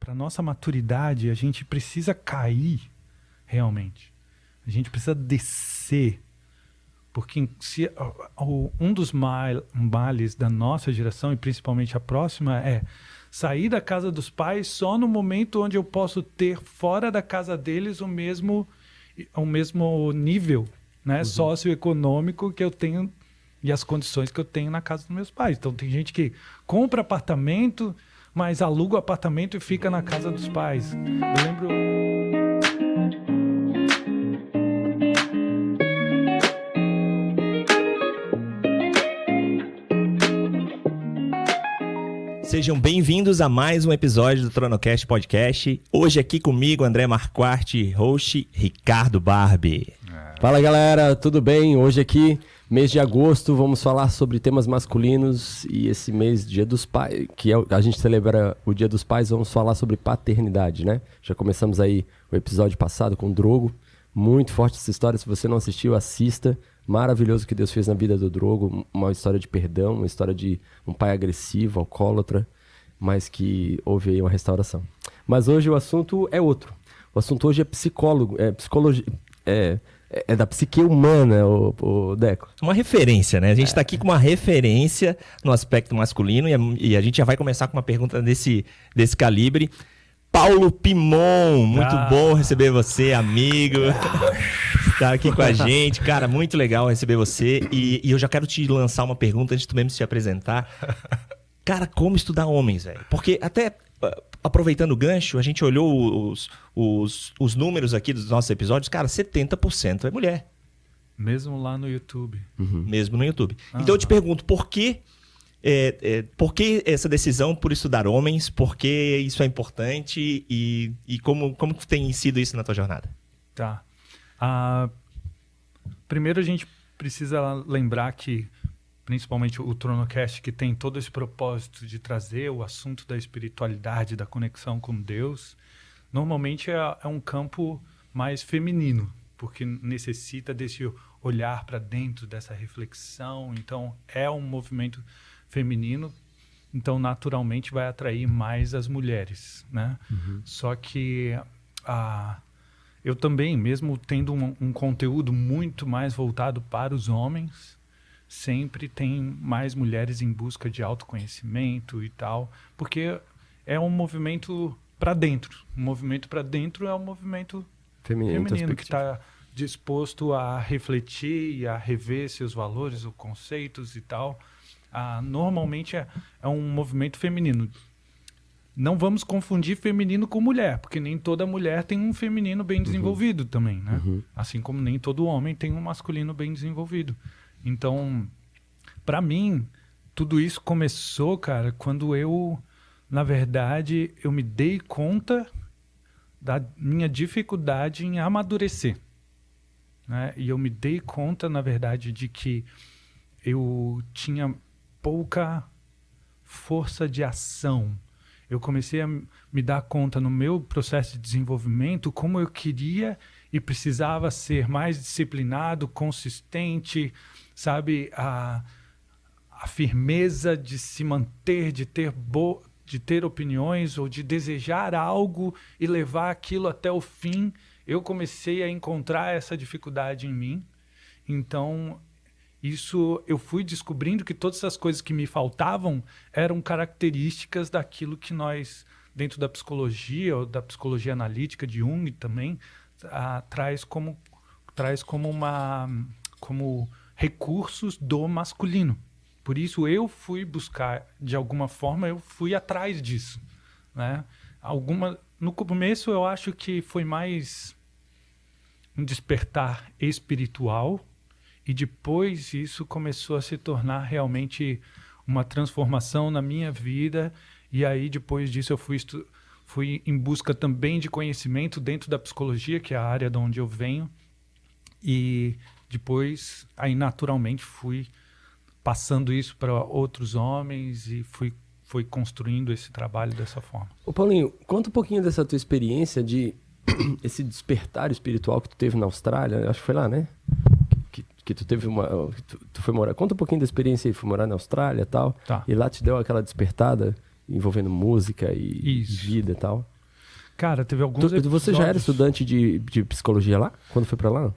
para nossa maturidade, a gente precisa cair realmente. A gente precisa descer. Porque um dos males da nossa geração, e principalmente a próxima, é sair da casa dos pais só no momento onde eu posso ter fora da casa deles o mesmo nível, né, socioeconômico que eu tenho e as condições que eu tenho na casa dos meus pais. Então tem gente que compra apartamento, mas aluga o apartamento e fica na casa dos pais. Eu lembro... Sejam bem-vindos a mais um episódio do Tronocast Podcast. Hoje aqui comigo, André Marquardt, host Ricardo Barbi. Fala galera, tudo bem? Hoje aqui, mês de agosto, vamos falar sobre temas masculinos e esse mês, Dia dos Pais, que a gente celebra o Dia dos Pais, vamos falar sobre paternidade, né? Já começamos aí o episódio passado com o Drogo, muito forte essa história, se você não assistiu, assista. Maravilhoso o que Deus fez na vida do Drogo, uma história de perdão, uma história de um pai agressivo, alcoólatra, mas que houve aí uma restauração. Mas hoje o assunto é outro. O assunto hoje é psicologia, é da psique humana, o Deco. Uma referência, né? A gente está aqui com uma referência no aspecto masculino e a gente já vai começar com uma pergunta desse calibre. Paulo Pimon, muito bom receber você, amigo. Tá aqui com a gente, cara, muito legal receber você. E eu já quero te lançar uma pergunta antes de tu mesmo se apresentar. Cara, como estudar homens, velho? Porque até aproveitando o gancho, a gente olhou os números aqui dos nossos episódios, cara, 70% é mulher. Mesmo lá no YouTube. Mesmo no YouTube. Então eu te pergunto, por que essa decisão por estudar homens? Por que isso é importante? E como tem sido isso na tua jornada? Tá. Primeiro a gente precisa lembrar que, principalmente o Tronocast, que tem todo esse propósito de trazer o assunto da espiritualidade, da conexão com Deus, normalmente é um campo mais feminino, porque necessita desse olhar para dentro, dessa reflexão. Então é um movimento feminino, então naturalmente vai atrair mais as mulheres, né? Só que eu também, mesmo tendo um conteúdo muito mais voltado para os homens, sempre tem mais mulheres em busca de autoconhecimento e tal, porque é um movimento para dentro. O movimento para dentro é um movimento feminino que está disposto a refletir e a rever seus valores, os conceitos e tal. Normalmente é um movimento feminino. Não vamos confundir feminino com mulher, porque nem toda mulher tem um feminino bem desenvolvido também, né? Assim como nem todo homem tem um masculino bem desenvolvido. Então, para mim, tudo isso começou, cara, quando na verdade, eu me dei conta da minha dificuldade em amadurecer, né? E eu me dei conta, na verdade, de que eu tinha pouca força de ação. Eu comecei a me dar conta no meu processo de desenvolvimento como eu queria e precisava ser mais disciplinado, consistente, sabe? A firmeza de se manter, de ter opiniões ou de desejar algo e levar aquilo até o fim. Eu comecei a encontrar essa dificuldade em mim. Então, eu fui descobrindo que todas essas coisas que me faltavam eram características daquilo que nós, dentro da psicologia, ou da psicologia analítica de Jung também, traz como recursos do masculino. Por isso eu fui buscar, de alguma forma, eu fui atrás disso, né? No começo eu acho que foi mais um despertar espiritual, e depois isso começou a se tornar realmente uma transformação na minha vida. E aí depois disso eu fui em busca também de conhecimento dentro da psicologia, que é a área de onde eu venho. E depois, aí naturalmente fui passando isso para outros homens e fui construindo esse trabalho dessa forma. Ô Paulinho, conta um pouquinho dessa tua experiência de esse despertar espiritual que tu teve na Austrália. Acho que foi lá, né? Que tu teve tu foi morar. Conta um pouquinho da experiência aí, foi morar na Austrália e tal. Tá. E lá te deu aquela despertada envolvendo música e vida e tal. Cara, teve alguns Você já era estudante de psicologia lá? Quando foi pra lá?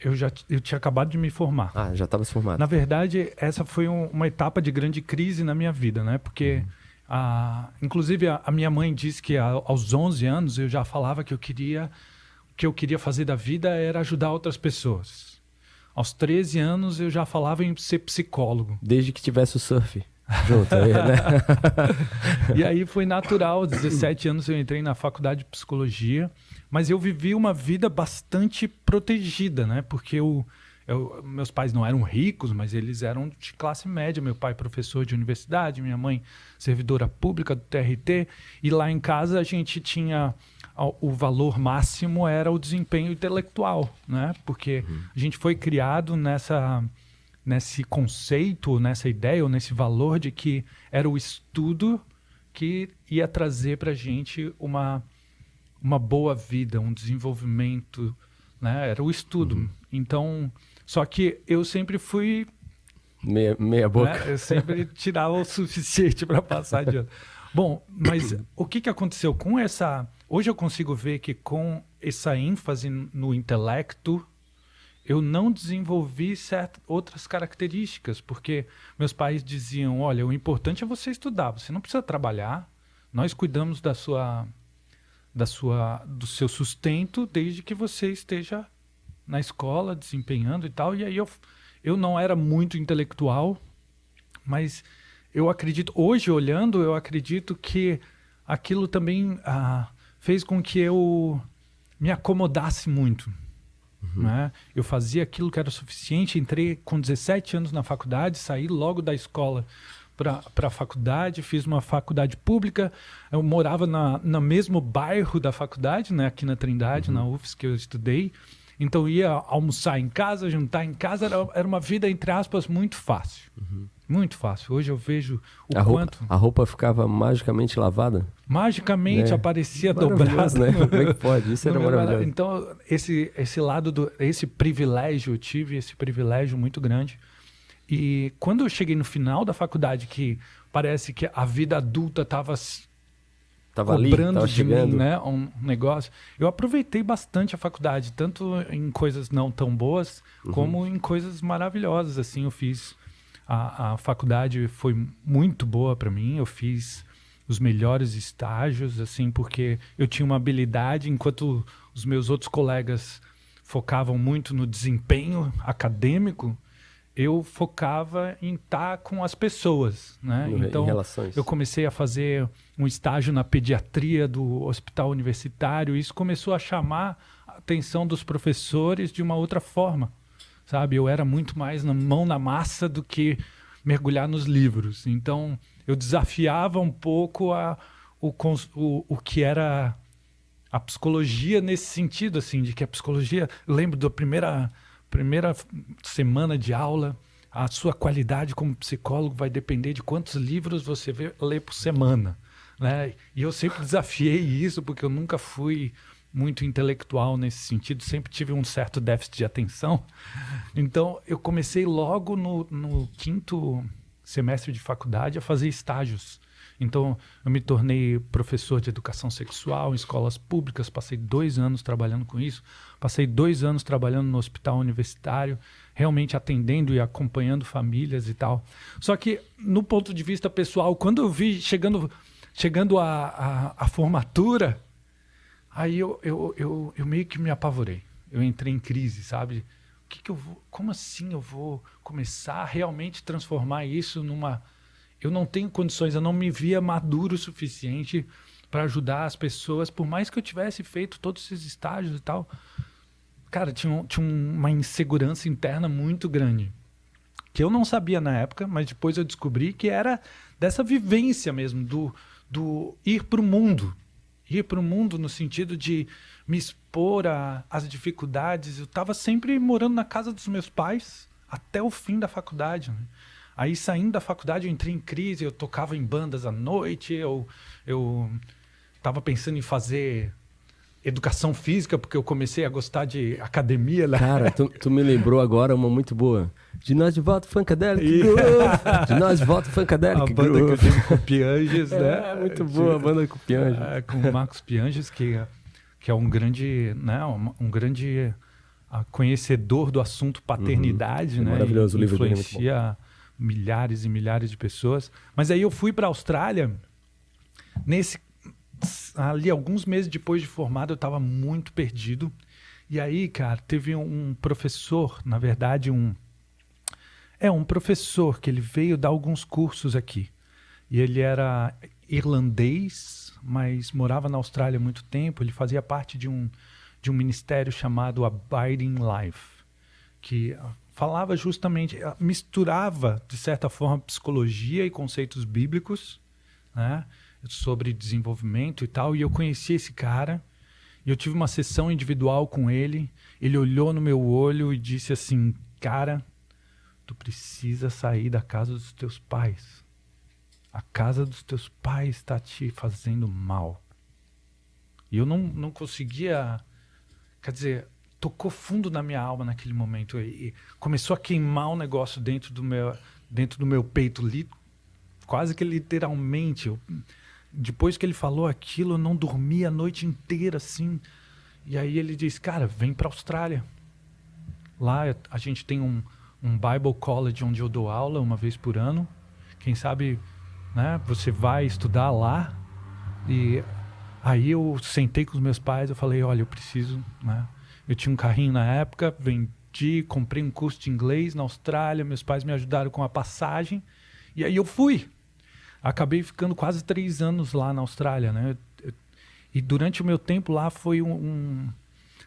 Eu tinha acabado de me formar. Ah, já estava se formado. Na verdade, essa foi uma etapa de grande crise na minha vida, né? Porque, inclusive, a minha mãe disse que aos 11 anos eu já falava que o que eu queria fazer da vida era ajudar outras pessoas. Aos 13 anos eu já falava em ser psicólogo. Desde que tivesse o surf junto aí, né? E aí foi natural, aos 17 anos eu entrei na faculdade de psicologia, mas eu vivi uma vida bastante protegida, né? Porque meus pais não eram ricos, mas eles eram de classe média. Meu pai professor de universidade, minha mãe servidora pública do TRT, e lá em casa a gente tinha... O valor máximo era o desempenho intelectual, né? Porque a gente foi criado nesse conceito, nessa ideia, ou nesse valor de que era o estudo que ia trazer para a gente uma boa vida, um desenvolvimento, né? Era o estudo. Então, só que eu sempre fui... Meia boca. Né? Eu sempre tirava o suficiente para passar de ano. Bom, mas o que aconteceu com essa... Hoje eu consigo ver que com essa ênfase no intelecto, eu não desenvolvi outras características, porque meus pais diziam, olha, o importante é você estudar, você não precisa trabalhar, nós cuidamos do seu sustento desde que você esteja na escola, desempenhando e tal. E aí eu não era muito intelectual, mas eu acredito, hoje olhando, eu acredito que aquilo também... fez com que eu me acomodasse muito. Né? Eu fazia aquilo que era suficiente, entrei com 17 anos na faculdade, saí logo da escola para a faculdade, fiz uma faculdade pública, eu morava no mesmo bairro da faculdade, né? Aqui na Trindade, na UFS, que eu estudei, então ia almoçar em casa, jantar em casa, era uma vida, entre aspas, muito fácil. Muito fácil. Hoje eu vejo quanto... A roupa ficava magicamente lavada? Magicamente aparecia dobrada. Né? Como é que pode? Isso era maravilhoso. Então, esse lado esse privilégio, eu tive esse privilégio muito grande. E quando eu cheguei no final da faculdade, que parece que a vida adulta estava cobrando de mim, né, um negócio, eu aproveitei bastante a faculdade, tanto em coisas não tão boas, como em coisas maravilhosas. Assim, eu fiz... A faculdade foi muito boa para mim, eu fiz os melhores estágios, assim, porque eu tinha uma habilidade, enquanto os meus outros colegas focavam muito no desempenho acadêmico, eu focava em estar com as pessoas, né? Então, eu comecei a fazer um estágio na pediatria do hospital universitário, e isso começou a chamar a atenção dos professores de uma outra forma. Sabe, eu era muito mais mão na massa do que mergulhar nos livros. Então, eu desafiava um pouco o que era a psicologia nesse sentido, assim, de que a psicologia... Eu lembro da primeira semana de aula, a sua qualidade como psicólogo vai depender de quantos livros você lê por semana, né? E eu sempre desafiei isso, porque eu nunca fui... muito intelectual nesse sentido, sempre tive um certo déficit de atenção. Então, eu comecei logo no 5º semestre de faculdade a fazer estágios. Então, eu me tornei professor de educação sexual em escolas públicas, passei 2 anos trabalhando com isso, passei 2 anos trabalhando no hospital universitário, realmente atendendo e acompanhando famílias e tal. Só que, no ponto de vista pessoal, quando eu vi chegando a formatura... Aí eu meio que me apavorei. Eu entrei em crise, sabe? Como assim eu vou começar a realmente transformar isso numa... Eu não tenho condições, eu não me via maduro o suficiente para ajudar as pessoas, por mais que eu tivesse feito todos esses estágios e tal. Cara, tinha uma insegurança interna muito grande, que eu não sabia na época, mas depois eu descobri que era dessa vivência mesmo, do ir para o mundo. Ir para o mundo no sentido de me expor às dificuldades. Eu estava sempre morando na casa dos meus pais até o fim da faculdade, né? Aí, saindo da faculdade, eu entrei em crise, eu tocava em bandas à noite, eu estava pensando em fazer educação física, porque eu comecei a gostar de academia. Né? Cara, tu me lembrou agora uma muito boa. De nós de volta, Funkadelic Groove. De nós de volta, Funkadelic Groove. A banda que eu tive com o Pianges, né? É, muito boa a banda com o Pianges. Com o Marcos Pianges, que, que é um grande, né, um grande conhecedor do assunto paternidade, É né? maravilhoso, o livro dele é muito influencia milhares e milhares de pessoas. Mas aí eu fui para a Austrália, ali alguns meses depois de formado, eu estava muito perdido. E aí, cara, teve um professor, na verdade, um professor que ele veio dar alguns cursos aqui. E ele era irlandês, mas morava na Austrália há muito tempo. Ele fazia parte de um ministério chamado Abiding Life, que falava justamente, misturava, de certa forma, psicologia e conceitos bíblicos, né, sobre desenvolvimento e tal. E eu conheci esse cara, e eu tive uma sessão individual com ele. Ele olhou no meu olho e disse assim: cara, tu precisa sair da casa dos teus pais. A casa dos teus pais está te fazendo mal. E eu não conseguia... Quer dizer, tocou fundo na minha alma naquele momento. E começou a queimar um negócio dentro do meu peito, quase que literalmente. Depois que ele falou aquilo, eu não dormia a noite inteira, assim. E aí ele disse: cara, vem para a Austrália. Lá a gente tem um Bible College onde eu dou aula uma vez por ano. Quem sabe, né, você vai estudar lá. E aí eu sentei com os meus pais, eu falei: olha, eu preciso, né? Eu tinha um carrinho na época, vendi, comprei um curso de inglês na Austrália, meus pais me ajudaram com a passagem. E aí eu fui. Acabei ficando quase 3 anos lá na Austrália, né? E durante o meu tempo lá foi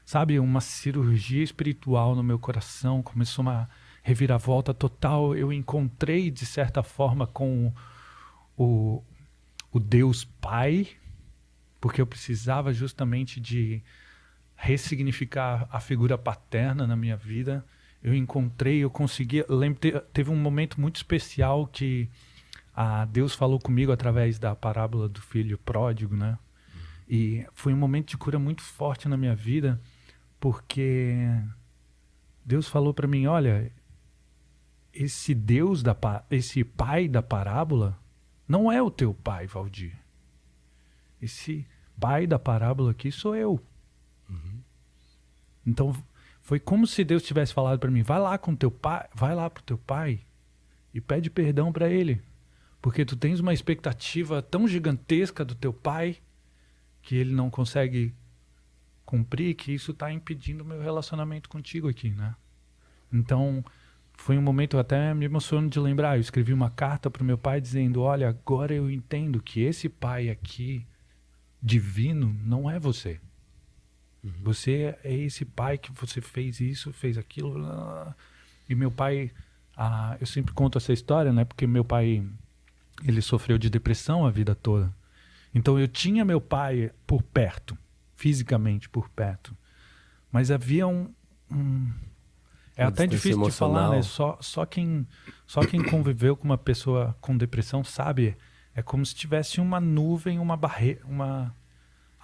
sabe, uma cirurgia espiritual no meu coração. Começou uma reviravolta total. Eu encontrei, de certa forma, com o Deus Pai, porque eu precisava justamente de ressignificar a figura paterna na minha vida. Eu consegui... Teve um momento muito especial que Deus falou comigo através da parábola do filho pródigo, né? E foi um momento de cura muito forte na minha vida, porque Deus falou para mim: olha, esse pai da parábola não é o teu pai, Valdir. Esse pai da parábola aqui sou eu. Então foi como se Deus tivesse falado para mim: vai lá com teu pai, vai lá pro teu pai e pede perdão para ele, porque tu tens uma expectativa tão gigantesca do teu pai que ele não consegue cumprir, que isso está impedindo o meu relacionamento contigo aqui, né? Então foi um momento, eu até me emociono de lembrar. Eu escrevi uma carta para o meu pai dizendo: olha, agora eu entendo que esse pai aqui divino não é você. Você é esse pai que você fez isso, fez aquilo. E meu pai, eu sempre conto essa história, né? Porque meu pai, ele sofreu de depressão a vida toda. Então eu tinha meu pai por perto, fisicamente por perto. Mas havia é até difícil de falar, né? Só quem conviveu com uma pessoa com depressão sabe. É como se tivesse uma nuvem, uma barreira,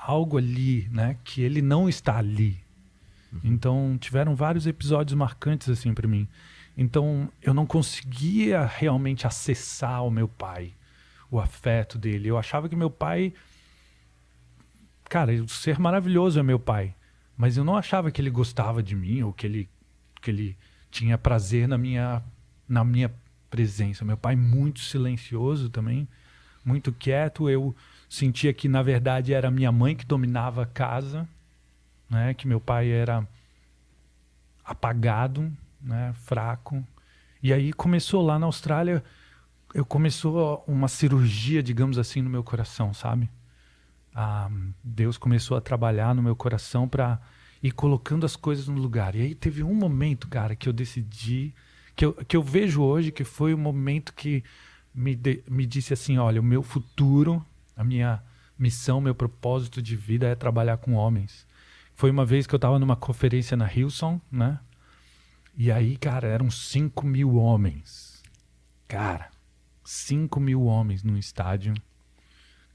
algo ali, né, que ele não está ali. Então tiveram vários episódios marcantes assim para mim. Então eu não conseguia realmente acessar o meu pai, o afeto dele. Eu achava que meu pai, cara, o ser maravilhoso é meu pai, mas eu não achava que ele gostava de mim ou que ele tinha prazer na minha presença. Meu pai muito silencioso também, muito quieto. Eu sentia que, na verdade, era minha mãe que dominava a casa, né? Que meu pai era apagado, né? Fraco. E aí começou lá na Austrália, começou uma cirurgia, digamos assim, no meu coração, sabe? Deus começou a trabalhar no meu coração para ir colocando as coisas no lugar. E aí teve um momento, cara, que eu decidi, que eu vejo hoje, que foi o momento que me disse assim: olha, o meu futuro, a minha missão, meu propósito de vida é trabalhar com homens. Foi uma vez que eu estava numa conferência na Hillsong, né? E aí, cara, eram 5.000 homens. Cara, 5.000 homens num estádio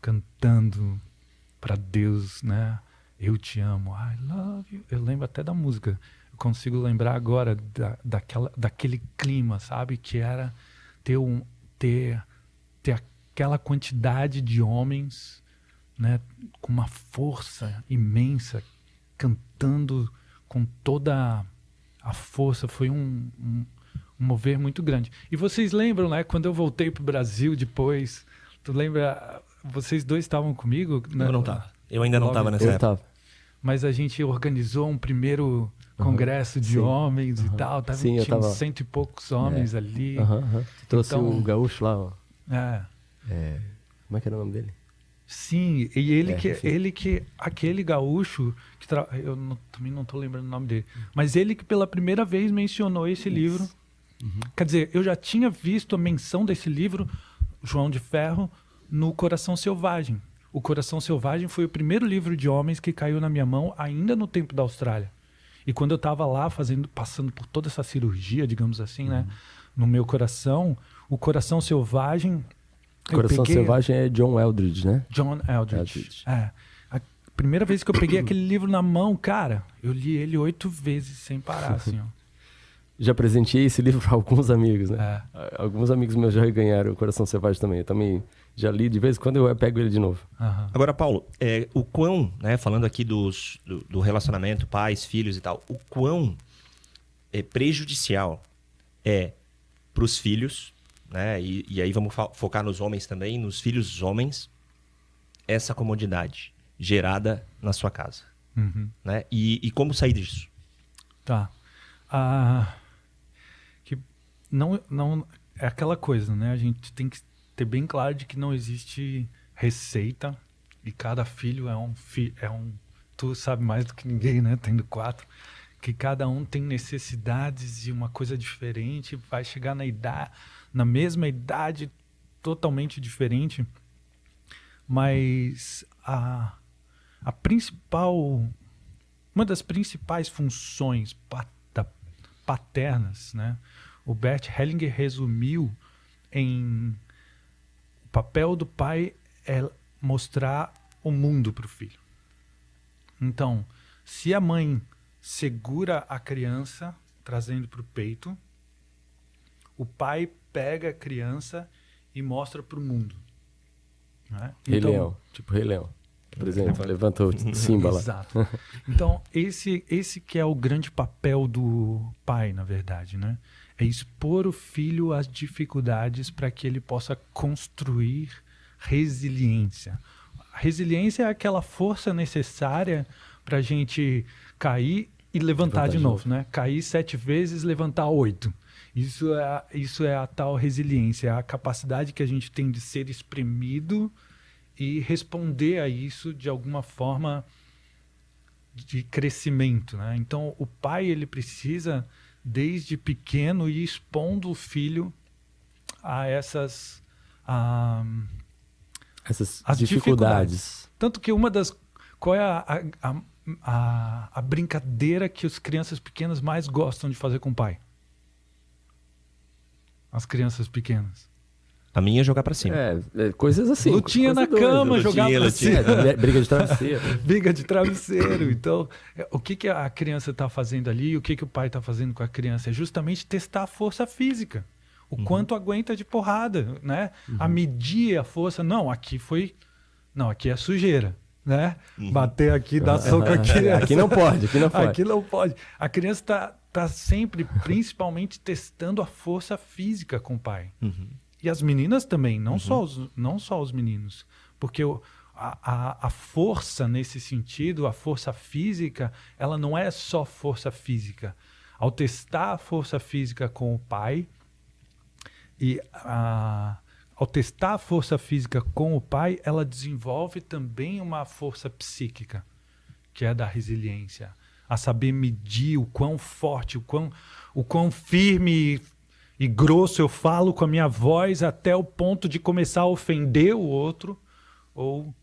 cantando para Deus, né? Eu te amo, I love you. Eu lembro até da música. Eu consigo lembrar agora daquele clima, sabe? Que era ter aquela quantidade de homens né, com uma força imensa, cantando com toda a força. Foi um mover muito grande. E vocês lembram, né, quando eu voltei para o Brasil depois, tu lembra, vocês dois estavam comigo? Né? Eu não estava. Eu ainda não estava nessa Eu época. tava. Mas a gente organizou um primeiro congresso de Sim. homens e tal. Sim, eu tinha tava... 100 e poucos homens ali. Tu trouxe Então- o gaúcho lá, ó. É. Como é que era o nome dele? Sim, e ele enfim. que aquele gaúcho, também não estou lembrando o nome dele, mas ele que pela primeira vez mencionou esse livro. Quer dizer, eu já tinha visto a menção desse livro, João de Ferro, no Coração Selvagem. O Coração Selvagem foi o primeiro livro de homens que caiu na minha mão ainda no tempo da Austrália. E quando eu estava lá passando por toda essa cirurgia, digamos assim, né, no meu coração, o Coração Selvagem, eu Coração peguei- Selvagem é John Eldridge, né? John Eldridge. Eldridge. É. A primeira vez que eu peguei aquele livro na mão, cara, eu li ele 8 vezes sem parar, assim, ó. Já presenteei esse livro para alguns amigos, né? É. Alguns amigos meus já ganharam o Coração Selvagem também. Eu também já li, de vez em quando eu pego ele de novo. Aham. Agora, Paulo, o quão, né, falando aqui do relacionamento, pais, filhos e tal, o quão prejudicial é para os filhos, né, e aí vamos focar nos homens também, nos filhos homens, essa comodidade gerada na sua casa, Uhum. né? E como sair disso? Tá. Que não é aquela coisa, né? A gente tem que ter bem claro de que não existe receita e cada filho é um tu sabe mais do que ninguém, né? Tendo 4, que cada um tem necessidades e uma coisa diferente, vai chegar na mesma idade totalmente diferente, mas uma das principais funções paternas, né? O Bert Hellinger resumiu em o papel do pai é mostrar o mundo para o filho. Então, se a mãe segura a criança trazendo para o peito, o pai pega a criança e mostra para o mundo, né? Rei Então, Leão, tipo Rei Leão. Por exemplo, levanta o Simba lá. exato. Então, esse que é o grande papel do pai, na verdade, né? É expor o filho às dificuldades para que ele possa construir resiliência. A resiliência é aquela força necessária para a gente cair e levantar de novo, né? Cair 7 vezes, levantar 8. Isso é a tal resiliência, é a capacidade que a gente tem de ser espremido e responder a isso de alguma forma de crescimento, né? Então, o pai, ele precisa, desde pequeno, ir expondo o filho a essas Essas dificuldades. Tanto que qual é a brincadeira que as crianças pequenas mais gostam de fazer com o pai? As crianças pequenas. A minha é jogar pra cima. Coisas assim. Lutinha na cama, jogar pra cima. Briga de travesseiro. Briga de travesseiro. Então, o que a criança está fazendo ali e o que o pai está fazendo com a criança? É justamente testar a força física. O quanto aguenta de porrada, né? A medir a força. Não, aqui é sujeira, né? Bater aqui, dar soco aqui. Aqui não pode, aqui não pode. Aqui não pode. A criança tá sempre, principalmente, testando a força física com o pai. E as meninas também, não só os meninos. Porque a força nesse sentido, a força física, ela não é só força física. Ao testar a força física com o pai, ao testar a força física com o pai, ela desenvolve também uma força psíquica, que é da resiliência. A saber medir o quão forte, o quão firme e grosso eu falo com a minha voz até o ponto de começar a ofender o outro, ou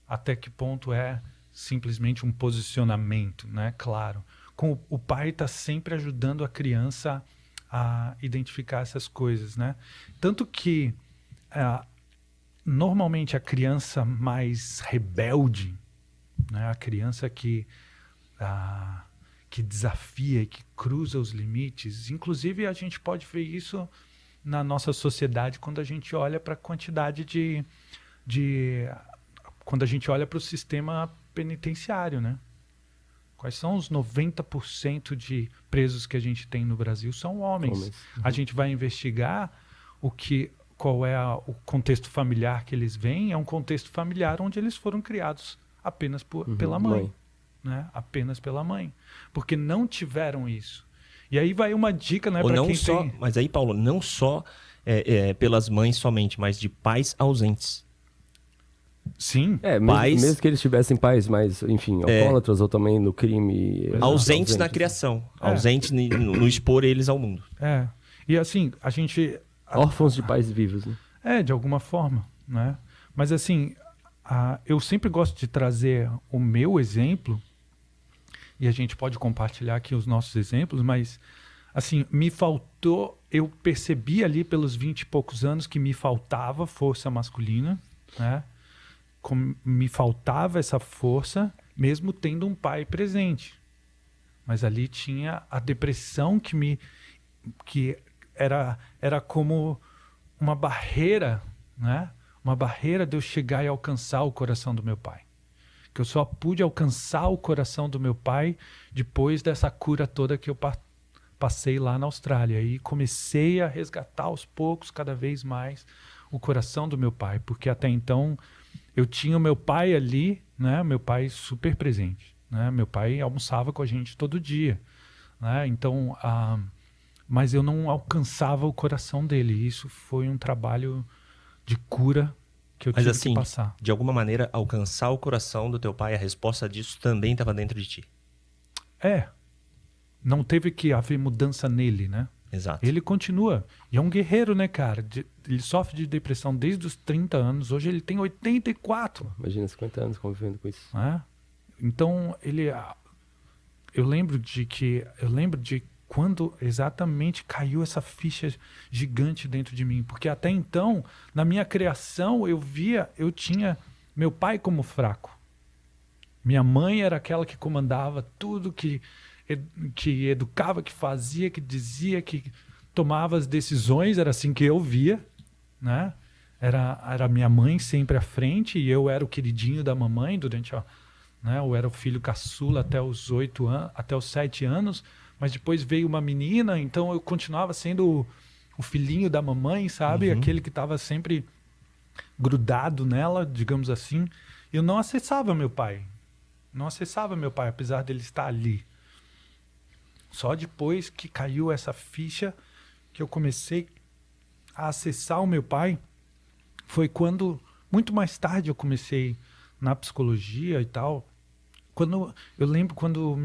até que ponto é simplesmente um posicionamento, né? Claro. O pai está sempre ajudando a criança a identificar essas coisas, né? Tanto que normalmente a criança mais rebelde, né? A criança que desafia e que cruza os limites. Inclusive, a gente pode ver isso na nossa sociedade quando a gente olha para a quantidade quando a gente olha para o sistema penitenciário, né? Quais são os 90% de presos que a gente tem no Brasil? São homens. A gente vai investigar qual é o contexto familiar que eles vêm. É um contexto familiar onde eles foram criados apenas pela mãe. Né? Apenas pela mãe. Porque não tiveram isso. E aí vai uma dica, né, para quem tem... Mas aí, Paulo, não só pelas mães somente, mas de pais ausentes. Sim. Mesmo que eles tivessem pais mais, enfim, alcoólatras ou também no crime. Ausentes na criação. Ausentes no expor eles ao mundo. E assim, a gente... Órfãos de pais vivos, né? De alguma forma, né? Mas assim, eu sempre gosto de trazer o meu exemplo, e a gente pode compartilhar aqui os nossos exemplos, mas assim, me faltou, eu percebi ali pelos 20 e poucos anos que me faltava força masculina, né? Me faltava essa força, mesmo tendo um pai presente. Mas ali tinha a depressão que era como uma barreira, né? Uma barreira de eu chegar e alcançar o coração do meu pai. Que eu só pude alcançar o coração do meu pai depois dessa cura toda que eu passei lá na Austrália. E comecei a resgatar aos poucos, cada vez mais, o coração do meu pai. Porque até então eu tinha o meu pai ali, né? Meu pai super presente, né? Meu pai almoçava com a gente todo dia, né? Então, mas eu não alcançava o coração dele. Isso foi um trabalho de cura que eu tive que passar. De alguma maneira, alcançar o coração do teu pai, a resposta disso também estava dentro de ti. Não teve que haver mudança nele, né? Exato. Ele continua. E é um guerreiro, né, cara? Ele sofre de depressão desde os 30 anos. Hoje ele tem 84. Imagina, 50 anos convivendo com isso. Então, eu lembro de quando exatamente caiu essa ficha gigante dentro de mim. Porque até então, na minha criação, eu tinha meu pai como fraco. Minha mãe era aquela que comandava tudo, que educava, que fazia, que dizia, que tomava as decisões. Era assim que eu via, né? Era minha mãe sempre à frente e eu era o queridinho da mamãe durante né? Eu era o filho caçula até os 7 anos, mas depois veio uma menina, então eu continuava sendo o filhinho da mamãe, sabe? Aquele que estava sempre grudado nela, digamos assim. Eu não acessava meu pai. Não acessava meu pai, apesar dele estar ali. Só depois que caiu essa ficha que eu comecei a acessar o meu pai, foi quando, muito mais tarde eu comecei na psicologia e tal, eu lembro quando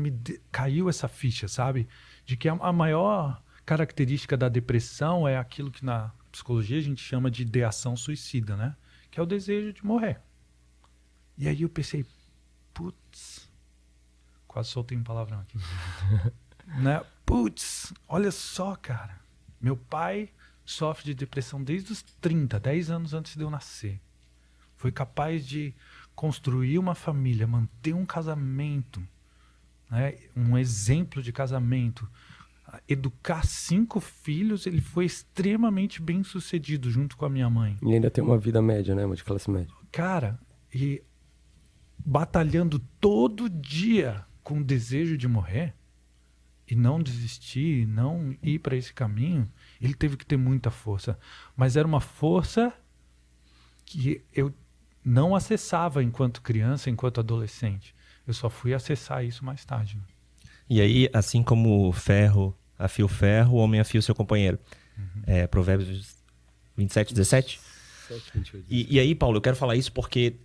caiu essa ficha, sabe? De que a maior característica da depressão é aquilo que na psicologia a gente chama de ideação suicida, né? Que é o desejo de morrer. E aí eu pensei, putz, quase soltei um palavrão aqui. Né? Putz, olha só, cara. Meu pai sofre de depressão desde os 30, 10 anos antes de eu nascer. Foi capaz de construir uma família, manter um casamento, né? Um exemplo de casamento, educar 5 filhos. Ele foi extremamente bem sucedido junto com a minha mãe. E ainda tem uma vida média, né? Uma de classe média. Cara, e batalhando todo dia com o desejo de morrer, e não desistir, não ir para esse caminho, ele teve que ter muita força. Mas era uma força que eu não acessava enquanto criança, enquanto adolescente. Eu só fui acessar isso mais tarde. E aí, assim como ferro afia o ferro, o homem afia o seu companheiro. Provérbios 27, 17? 28. E aí, Paulo, eu quero falar isso porque,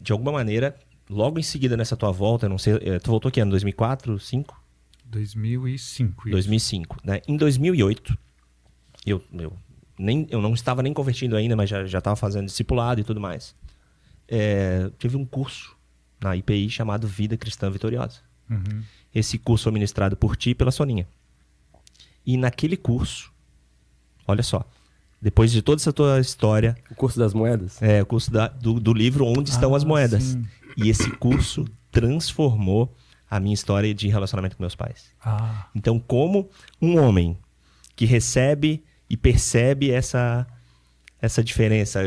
de alguma maneira, logo em seguida nessa tua volta, não sei, tu voltou aqui ano 2004, 2005? 2005. Isso. 2005, né? Em 2008, eu não estava nem convertindo ainda, mas já estava fazendo discipulado e tudo mais. Tive um curso na IPI chamado Vida Cristã Vitoriosa. Esse curso foi ministrado por ti e pela Soninha. E naquele curso, olha só, depois de toda essa tua história... O curso das moedas? O curso do livro Onde Estão as Moedas. Sim. E esse curso transformou a minha história de relacionamento com meus pais. Então, como um homem que recebe e percebe essa diferença,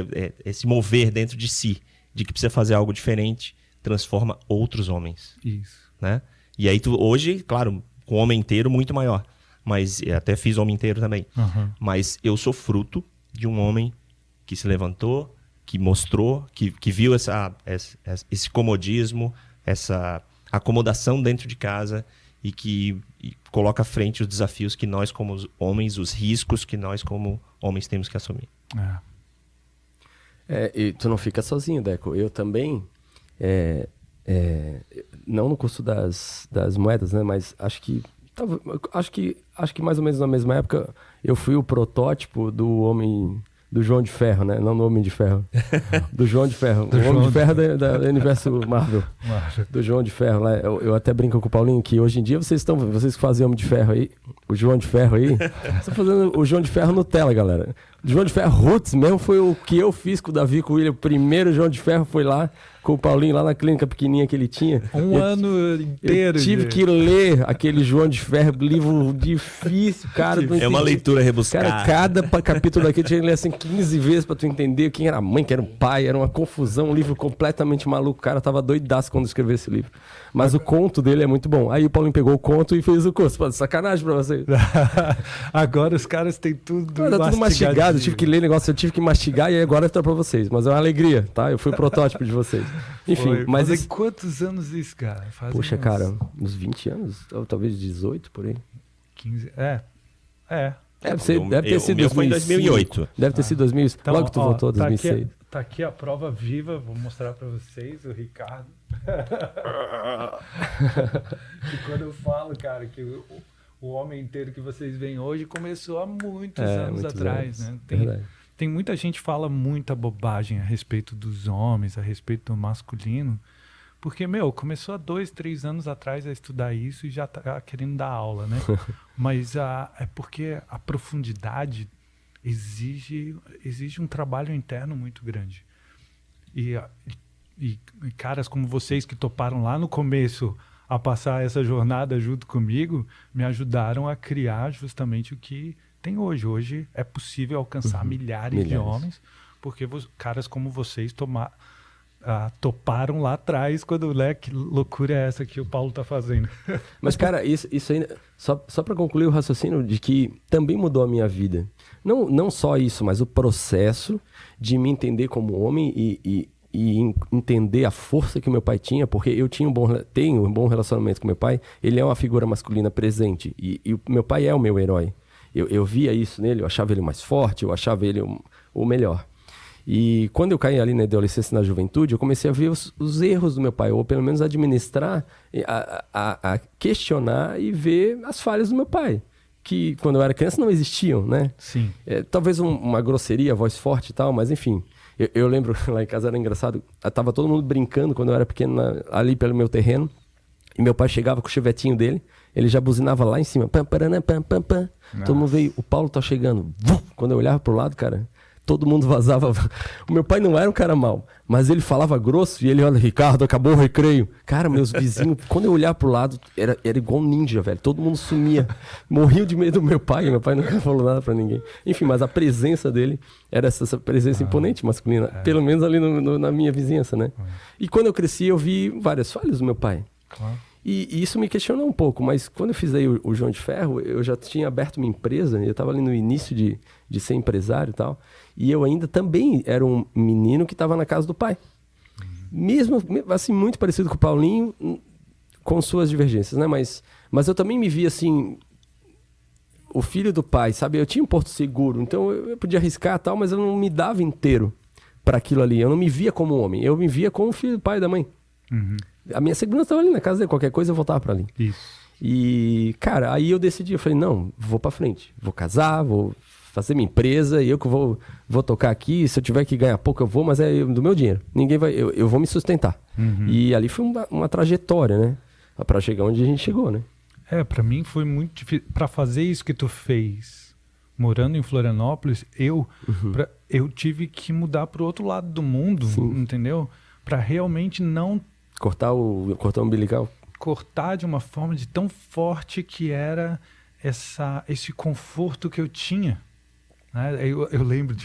esse mover dentro de si, de que precisa fazer algo diferente, transforma outros homens, Isso. né? E aí hoje, claro, com o homem inteiro muito maior, mas eu até fiz homem inteiro também. Uhum. Mas eu sou fruto de um homem que se levantou, que mostrou, que viu esse comodismo, essa acomodação dentro de casa e que coloca à frente os desafios que nós como homens, os riscos que nós como homens temos que assumir. E tu não fica sozinho, Deco. Eu também, não no curso das moedas, né? Mas acho que mais ou menos na mesma época eu fui o protótipo do homem, do João de Ferro, né? Não do Homem de Ferro. Do João de Ferro. O Homem de Ferro da universo Marvel. Do João de Ferro. Lá. Eu até brinco com o Paulinho que hoje em dia vocês que fazem Homem de Ferro aí, o João de Ferro aí, estão fazendo o João de Ferro Nutella, galera. O João de Ferro Roots mesmo foi o que eu fiz com o Davi, com o William. O primeiro João de Ferro foi lá com o Paulinho, lá na clínica pequenininha que ele tinha. Ano inteiro. Eu tive que ler aquele João de Ferro, livro difícil, cara. É uma leitura rebuscada. Cara, cada capítulo daquele tinha que ler assim 15 vezes pra tu entender quem era a mãe, quem era o pai. Era uma confusão, um livro completamente maluco. O cara tava doidaço quando escreveu esse livro. Mas o conto dele é muito bom. Aí o Paulinho pegou o conto e fez o curso. Pô, sacanagem pra vocês. Agora os caras têm tudo tá tudo mastigado. Eu tive que ler negócio, eu tive que mastigar e agora tá pra vocês. Mas é uma alegria, tá? Eu fui o protótipo de vocês. Enfim, mas... Fazem quantos anos isso, cara? Poxa, cara, uns 20 anos? Ou talvez 18, por aí. 15... Deve ter sido 2005. Foi em 2008. Deve ter sido 2000. Então, logo que tu voltou, 2006. Tá aqui a prova viva, vou mostrar pra vocês, o Ricardo. E quando eu falo, cara, que o homem inteiro que vocês veem hoje começou há muitos anos atrás, né? Tem muita gente que fala muita bobagem a respeito dos homens, a respeito do masculino, porque, começou há 2, 3 anos atrás a estudar isso e já tá querendo dar aula, né? Mas é porque a profundidade exige um trabalho interno muito grande. E caras como vocês que toparam lá no começo a passar essa jornada junto comigo, me ajudaram a criar justamente o que tem hoje. Hoje é possível alcançar milhares de homens, porque caras como vocês toparam lá atrás quando, que loucura é essa que o Paulo está fazendo. Mas, cara, isso ainda... Só para concluir o raciocínio de que também mudou a minha vida. Não só isso, mas o processo de me entender como homem e entender a força que meu pai tinha, porque eu tenho um bom relacionamento com meu pai. Ele é uma figura masculina presente e o meu pai é o meu herói. Eu via isso nele, eu achava ele mais forte, eu achava ele o melhor. E quando eu caí ali na adolescência e na juventude, eu comecei a ver os erros do meu pai, ou pelo menos administrar, a questionar e ver as falhas do meu pai, que quando eu era criança não existiam, né? Sim. Talvez uma grosseria, voz forte e tal, mas enfim. Eu lembro, lá em casa era engraçado, tava todo mundo brincando quando eu era pequeno ali pelo meu terreno, e meu pai chegava com o chevetinho dele, ele já buzinava lá em cima, pam, paraná, pam, pam, pam. Todo mundo veio, o Paulo tá chegando. Quando eu olhava pro lado, cara, todo mundo vazava. O meu pai não era um cara mau, mas ele falava grosso e ele, olha, Ricardo, acabou o recreio. Cara, meus vizinhos, quando eu olhava pro lado, era igual um ninja, velho. Todo mundo sumia. Morriam de medo do meu pai nunca falou nada pra ninguém. Enfim, mas a presença dele era essa presença imponente masculina, pelo menos ali na minha vizinhança, né? E quando eu cresci, eu vi várias falhas do meu pai. Claro. E isso me questionou um pouco, mas quando eu fiz aí o João de Ferro, eu já tinha aberto uma empresa, eu estava ali no início de ser empresário e tal, e eu ainda também era um menino que estava na casa do pai. Mesmo assim, muito parecido com o Paulinho, com suas divergências, né? Mas eu também me via assim, o filho do pai, sabe? Eu tinha um porto seguro, então eu podia arriscar e tal, mas eu não me dava inteiro para aquilo ali. Eu não me via como homem, eu me via como filho do pai e da mãe. A minha segurança estava ali na casa dele, qualquer coisa eu voltava para ali. Isso. E, cara, aí eu decidi, eu falei, não, vou para frente. Vou casar, vou fazer minha empresa, e eu que vou tocar aqui, se eu tiver que ganhar pouco eu vou, mas é do meu dinheiro. Ninguém vai, eu vou me sustentar. E ali foi uma trajetória, né? Para chegar onde a gente chegou, né? Para mim foi muito difícil. Para fazer isso que tu fez, morando em Florianópolis, eu tive que mudar para o outro lado do mundo, entendeu? Para realmente não... Cortar o umbilical? Cortar de uma forma de tão forte que era esse conforto que eu tinha. Né? Eu lembro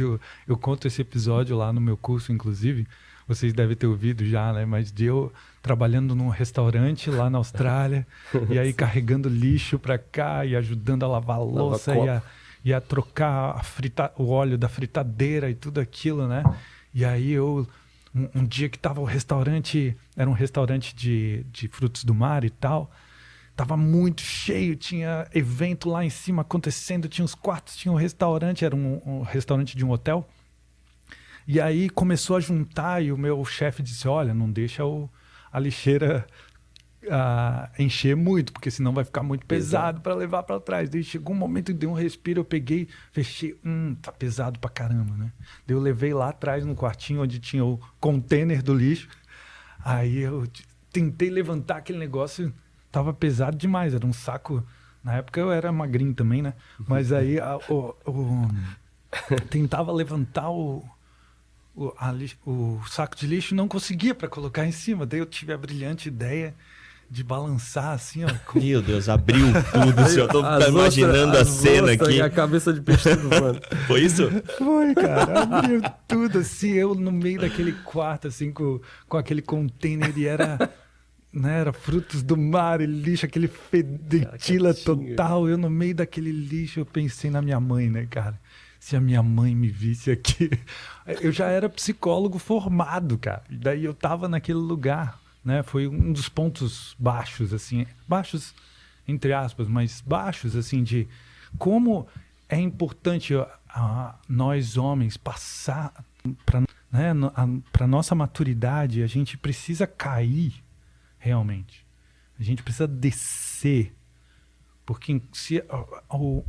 eu conto esse episódio lá no meu curso, inclusive, vocês devem ter ouvido já, né? Mas de eu trabalhando num restaurante lá na Austrália, e aí carregando lixo para cá e ajudando a lavar a louça e a trocar o óleo da fritadeira e tudo aquilo, né? E aí eu, um dia que tava o restaurante, era um restaurante de frutos do mar e tal, tava muito cheio, tinha evento lá em cima acontecendo, tinha os quartos, tinha um restaurante, era um restaurante de um hotel. E aí começou a juntar e o meu chefe disse, olha, não deixa a lixeira encher muito, porque senão vai ficar muito pesado para levar para trás. Daí chegou um momento que deu um respiro, eu peguei, fechei, tá pesado pra caramba, né? Daí eu levei lá atrás no quartinho onde tinha o container do lixo. Aí eu tentei levantar aquele negócio, tava pesado demais, era um saco. Na época eu era magrinho também, né? Mas aí tentava levantar o saco de lixo, não conseguia para colocar em cima. Daí eu tive a brilhante ideia de balançar assim, ó. Meu Deus, abriu tudo, senhor. Tô imaginando a cena aqui. A cabeça de peixe tudo, mano. Foi isso? Foi, cara. Abriu tudo assim, eu no meio daquele quarto, assim, com aquele container e era frutos do mar e lixo, aquele fedentila total. Eu no meio daquele lixo, eu pensei na minha mãe, né, cara? Se a minha mãe me visse aqui... Eu já era psicólogo formado, cara. E daí eu tava naquele lugar, né? Foi um dos pontos baixos, assim. Baixos, entre aspas, mas baixos, assim, de como é importante nós homens passar para nossa maturidade. A gente precisa cair, realmente. A gente precisa descer. Porque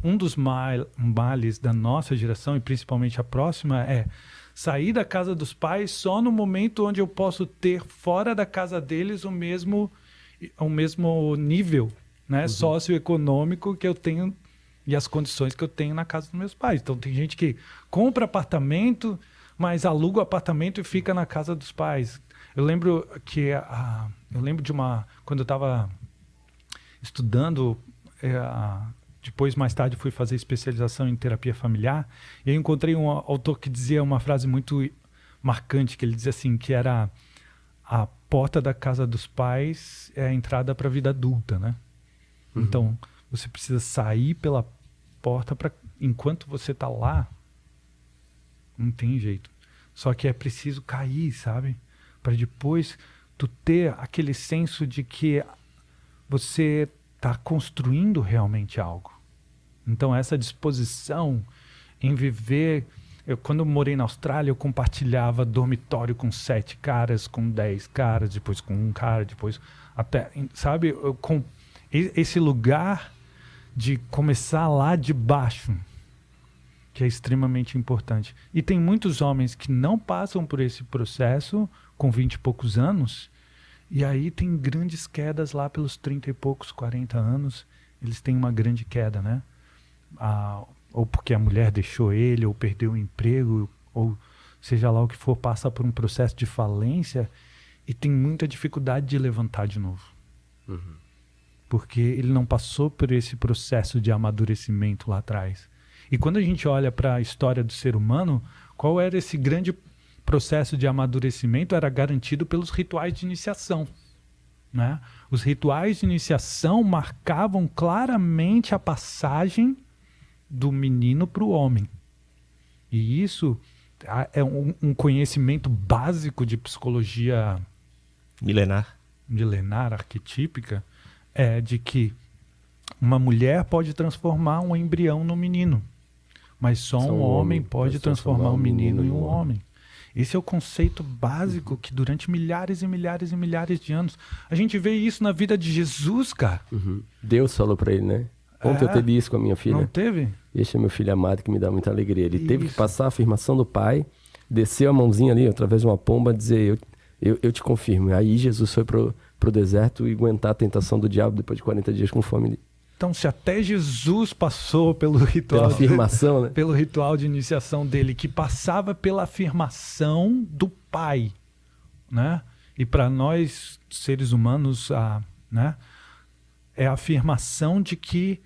um dos males da nossa geração, e principalmente a próxima, é sair da casa dos pais só no momento onde eu posso ter fora da casa deles o mesmo nível, né, socioeconômico que eu tenho e as condições que eu tenho na casa dos meus pais. Então tem gente que compra apartamento, mas aluga o apartamento e fica na casa dos pais. Eu lembro de quando eu estava estudando... depois, mais tarde, fui fazer especialização em terapia familiar e eu encontrei um autor que dizia uma frase muito marcante, que ele dizia assim, que era a porta da casa dos pais é a entrada para a vida adulta, né? Uhum. Então, você precisa sair pela porta enquanto você está lá, não tem jeito. Só que é preciso cair, sabe? Para depois tu ter aquele senso de que você está construindo realmente algo. Então, essa disposição em viver... Quando eu morei na Austrália, eu compartilhava dormitório com 7 caras, com 10 caras, depois com 1 cara, depois até... Sabe? Esse lugar de começar lá de baixo, que é extremamente importante. E tem muitos homens que não passam por esse processo com 20 e poucos anos, e aí tem grandes quedas lá pelos 30 e poucos, 40 anos. Eles têm uma grande queda, né? Ou porque a mulher deixou ele, ou perdeu o emprego, ou seja lá o que for, passa por um processo de falência e tem muita dificuldade de levantar de novo. Uhum. Porque ele não passou por esse processo de amadurecimento lá atrás. E quando a gente olha para a história do ser humano, qual era esse grande processo de amadurecimento? Era garantido pelos rituais de iniciação, né? Os rituais de iniciação marcavam claramente a passagem do menino para o homem. E isso é um conhecimento básico de psicologia milenar, arquetípica, de que uma mulher pode transformar um embrião no menino, mas só um homem pode transformar um menino em um homem. Esse é o conceito básico que durante milhares e milhares e milhares de anos... A gente vê isso na vida de Jesus, cara. Uhum. Deus falou para ele, né? Ontem eu teve isso com a minha filha. Não teve? Este é meu filho amado que me dá muita alegria. Ele teve que passar a afirmação do pai, desceu a mãozinha ali, através de uma pomba, dizer, eu te confirmo. Aí Jesus foi pro deserto e aguentar a tentação do diabo depois de 40 dias com fome. Então, se até Jesus passou pelo ritual, pela afirmação, né? Pelo ritual de iniciação dele, que passava pela afirmação do Pai, né? E para nós, seres humanos, né? É a afirmação de que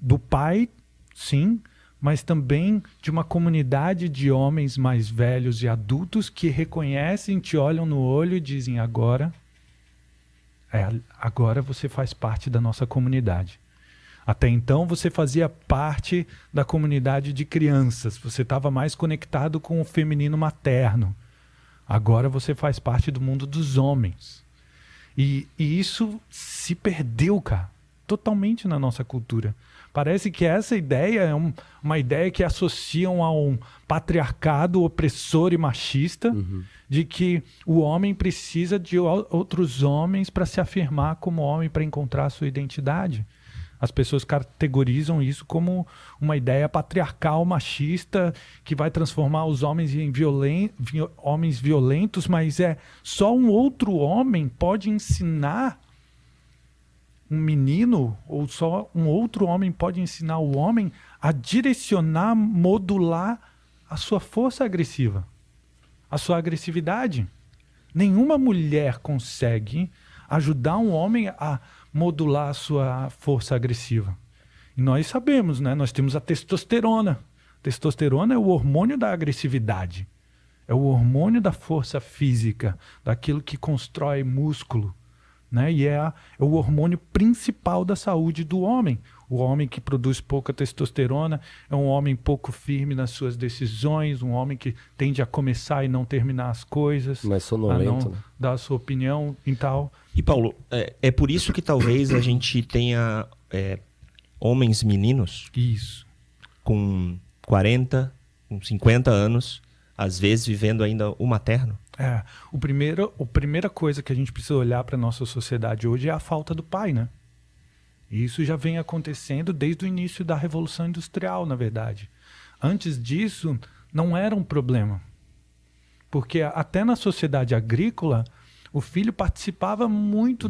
do Pai, sim, mas também de uma comunidade de homens mais velhos e adultos que reconhecem, te olham no olho e dizem: agora você faz parte da nossa comunidade. Até então você fazia parte da comunidade de crianças, você estava mais conectado com o feminino materno. Agora você faz parte do mundo dos homens. E isso se perdeu, cara, totalmente na nossa cultura. Parece que essa ideia é uma ideia que associam a um patriarcado opressor e machista, de que o homem precisa de outros homens para se afirmar como homem, para encontrar a sua identidade. As pessoas categorizam isso como uma ideia patriarcal, machista, que vai transformar os homens em homens violentos, mas só um outro homem pode ensinar um menino, ou só um outro homem pode ensinar o homem a direcionar, modular a sua força agressiva, a sua agressividade. Nenhuma mulher consegue ajudar um homem a modular a sua força agressiva. E nós sabemos, né? Nós temos a testosterona. Testosterona é o hormônio da agressividade. É o hormônio da força física, daquilo que constrói músculo, né? E é o hormônio principal da saúde do homem. O homem que produz pouca testosterona é um homem pouco firme nas suas decisões, um homem que tende a começar e não terminar as coisas, mais sonolento, né? Dar a sua opinião e tal. E Paulo, é por isso que talvez a gente tenha homens meninos Isso. com 40, com 50 anos, às vezes vivendo ainda o materno? A primeira coisa que a gente precisa olhar para a nossa sociedade hoje é a falta do pai, né? E isso já vem acontecendo desde o início da Revolução Industrial, na verdade. Antes disso, não era um problema. Porque até na sociedade agrícola, o filho participava muito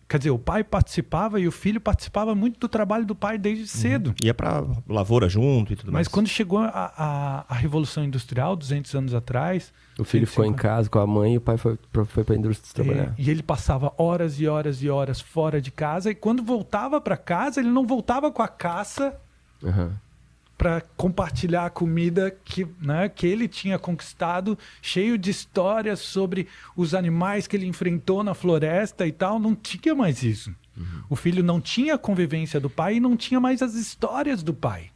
quer dizer, o pai participava e o filho participava muito do trabalho do pai desde cedo. Ia para lavoura junto e tudo mais. Mas quando chegou a Revolução Industrial, 200 anos atrás... O filho ficou em casa com a mãe e o pai foi para a indústria trabalhar. E ele passava horas e horas e horas fora de casa. E quando voltava para casa, ele não voltava com a caça para compartilhar a comida que ele tinha conquistado, cheio de histórias sobre os animais que ele enfrentou na floresta e tal. Não tinha mais isso. O filho não tinha a convivência do pai e não tinha mais as histórias do pai.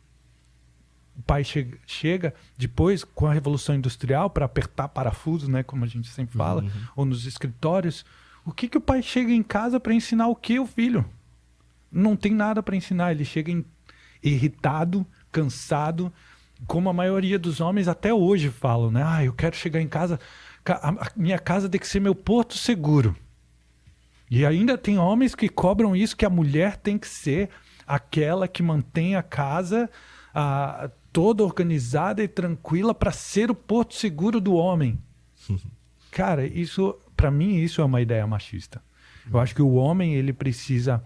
O pai chega depois, com a Revolução Industrial, para apertar parafuso, né, como a gente sempre fala, ou nos escritórios. O que o pai chega em casa para ensinar o que o filho? Não tem nada para ensinar. Ele chega irritado, cansado, como a maioria dos homens até hoje falam, né? Eu quero chegar em casa, a minha casa tem que ser meu porto seguro. E ainda tem homens que cobram isso, que a mulher tem que ser aquela que mantém a casa toda organizada e tranquila para ser o porto seguro do homem. Cara, isso, para mim, isso é uma ideia machista. Eu acho que o homem, ele precisa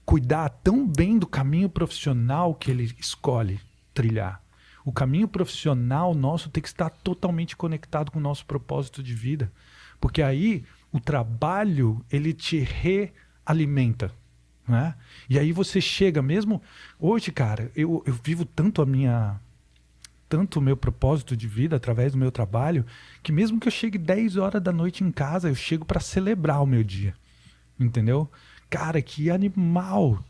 cuidar tão bem do caminho profissional que ele escolhe trilhar. O caminho profissional nosso tem que estar totalmente conectado com o nosso propósito de vida. Porque aí o trabalho, ele te realimenta. Né? E aí você chega mesmo... Hoje, cara, eu vivo tanto o meu propósito de vida através do meu trabalho, que mesmo que eu chegue 10 horas da noite em casa, eu chego para celebrar o meu dia. Entendeu? Cara, que animal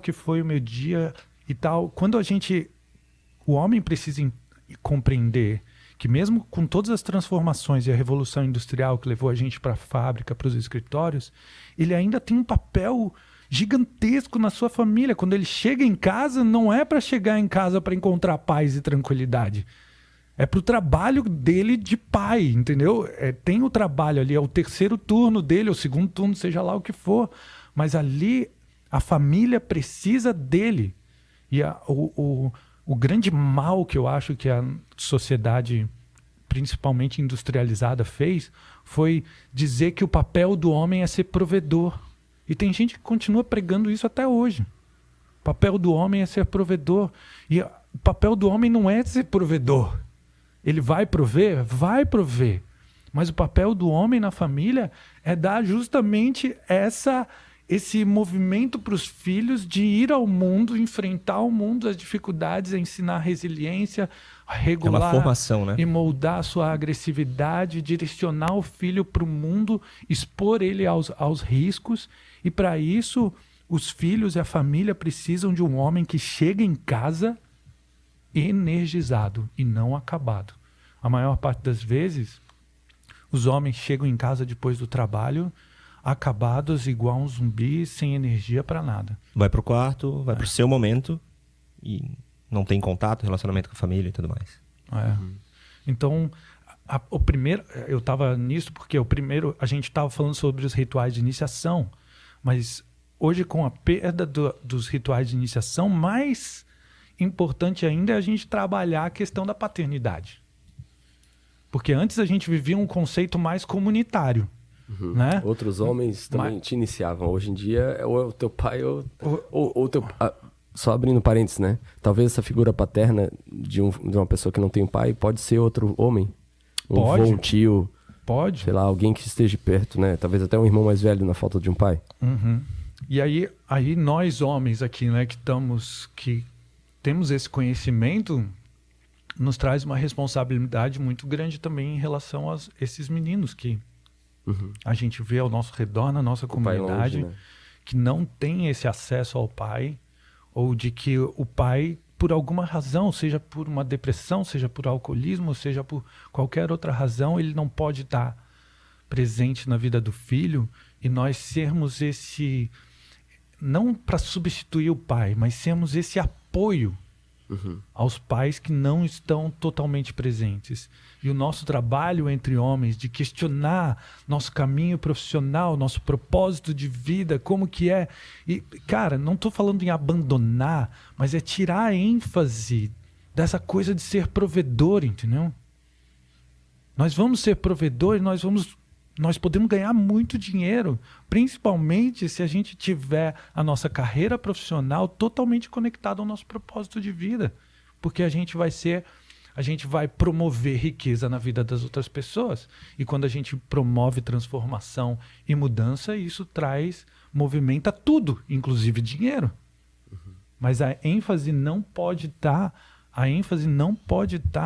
que foi o meu dia e tal. Quando o homem precisa compreender que mesmo com todas as transformações e a Revolução Industrial que levou a gente para a fábrica, para os escritórios, ele ainda tem um papel gigantesco na sua família. Quando ele chega em casa, não é para chegar em casa para encontrar paz e tranquilidade. É pro trabalho dele de pai, entendeu? Tem o trabalho ali, é o terceiro turno dele, o segundo turno, seja lá o que for. Mas ali a família precisa dele. E o grande mal que eu acho que a sociedade, principalmente industrializada, fez, foi dizer que o papel do homem é ser provedor. E tem gente que continua pregando isso até hoje. O papel do homem é ser provedor. E o papel do homem não é ser provedor. Ele vai prover? Vai prover. Mas o papel do homem na família é dar justamente esse movimento para os filhos de ir ao mundo, enfrentar o mundo, as dificuldades, ensinar resiliência, regular uma formação, né? e moldar a sua agressividade, direcionar o filho para o mundo, expor ele aos riscos. E para isso, os filhos e a família precisam de um homem que chega em casa energizado e não acabado. A maior parte das vezes, os homens chegam em casa depois do trabalho acabados, igual um zumbi, sem energia para nada. Vai pro quarto, vai pro seu momento e não tem contato, relacionamento com a família e tudo mais. Então, o primeiro, eu estava nisso porque a gente estava falando sobre os rituais de iniciação, mas hoje com a perda dos rituais de iniciação, mais importante ainda é a gente trabalhar a questão da paternidade. Porque antes a gente vivia um conceito mais comunitário. Né? Outros homens também te iniciavam. Hoje em dia, ou é o teu pai ou teu... só abrindo parênteses, né? Talvez essa figura paterna de uma pessoa que não tem um pai pode ser outro homem. Pode. Avô, um tio. Pode. Sei lá, alguém que esteja perto, né? Talvez até um irmão mais velho na falta de um pai. E aí nós homens aqui, né, que temos esse conhecimento, nos traz uma responsabilidade muito grande também em relação a esses meninos que a gente vê ao nosso redor, na nossa comunidade, longe, né? que não tem esse acesso ao pai, ou de que o pai, por alguma razão, seja por uma depressão, seja por alcoolismo, seja por qualquer outra razão, ele não pode estar presente na vida do filho, e nós sermos esse, não para substituir o pai, mas sermos esse apoio aos pais que não estão totalmente presentes. E o nosso trabalho entre homens de questionar nosso caminho profissional, nosso propósito de vida, como que é. E, cara, não estou falando em abandonar, mas é tirar a ênfase dessa coisa de ser provedor, entendeu? Nós vamos ser provedores, nós podemos ganhar muito dinheiro, principalmente se a gente tiver a nossa carreira profissional totalmente conectada ao nosso propósito de vida, porque a gente vai promover riqueza na vida das outras pessoas, e quando a gente promove transformação e mudança, isso movimenta tudo, inclusive dinheiro. Mas a ênfase não pode estar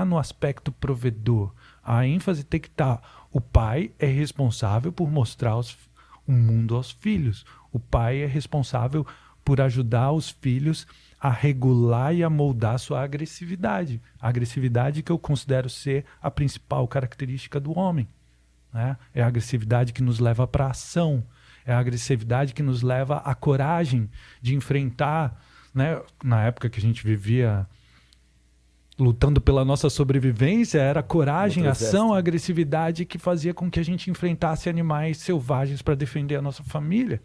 no aspecto provedor. A ênfase tem que estar. O pai é responsável por mostrar o mundo aos filhos. O pai é responsável por ajudar os filhos a regular e a moldar sua agressividade. A agressividade que eu considero ser a principal característica do homem, né? É a agressividade que nos leva para a ação. É a agressividade que nos leva à coragem de enfrentar, né? Na época que a gente vivia lutando pela nossa sobrevivência, era a coragem, a ação, a agressividade que fazia com que a gente enfrentasse animais selvagens para defender a nossa família,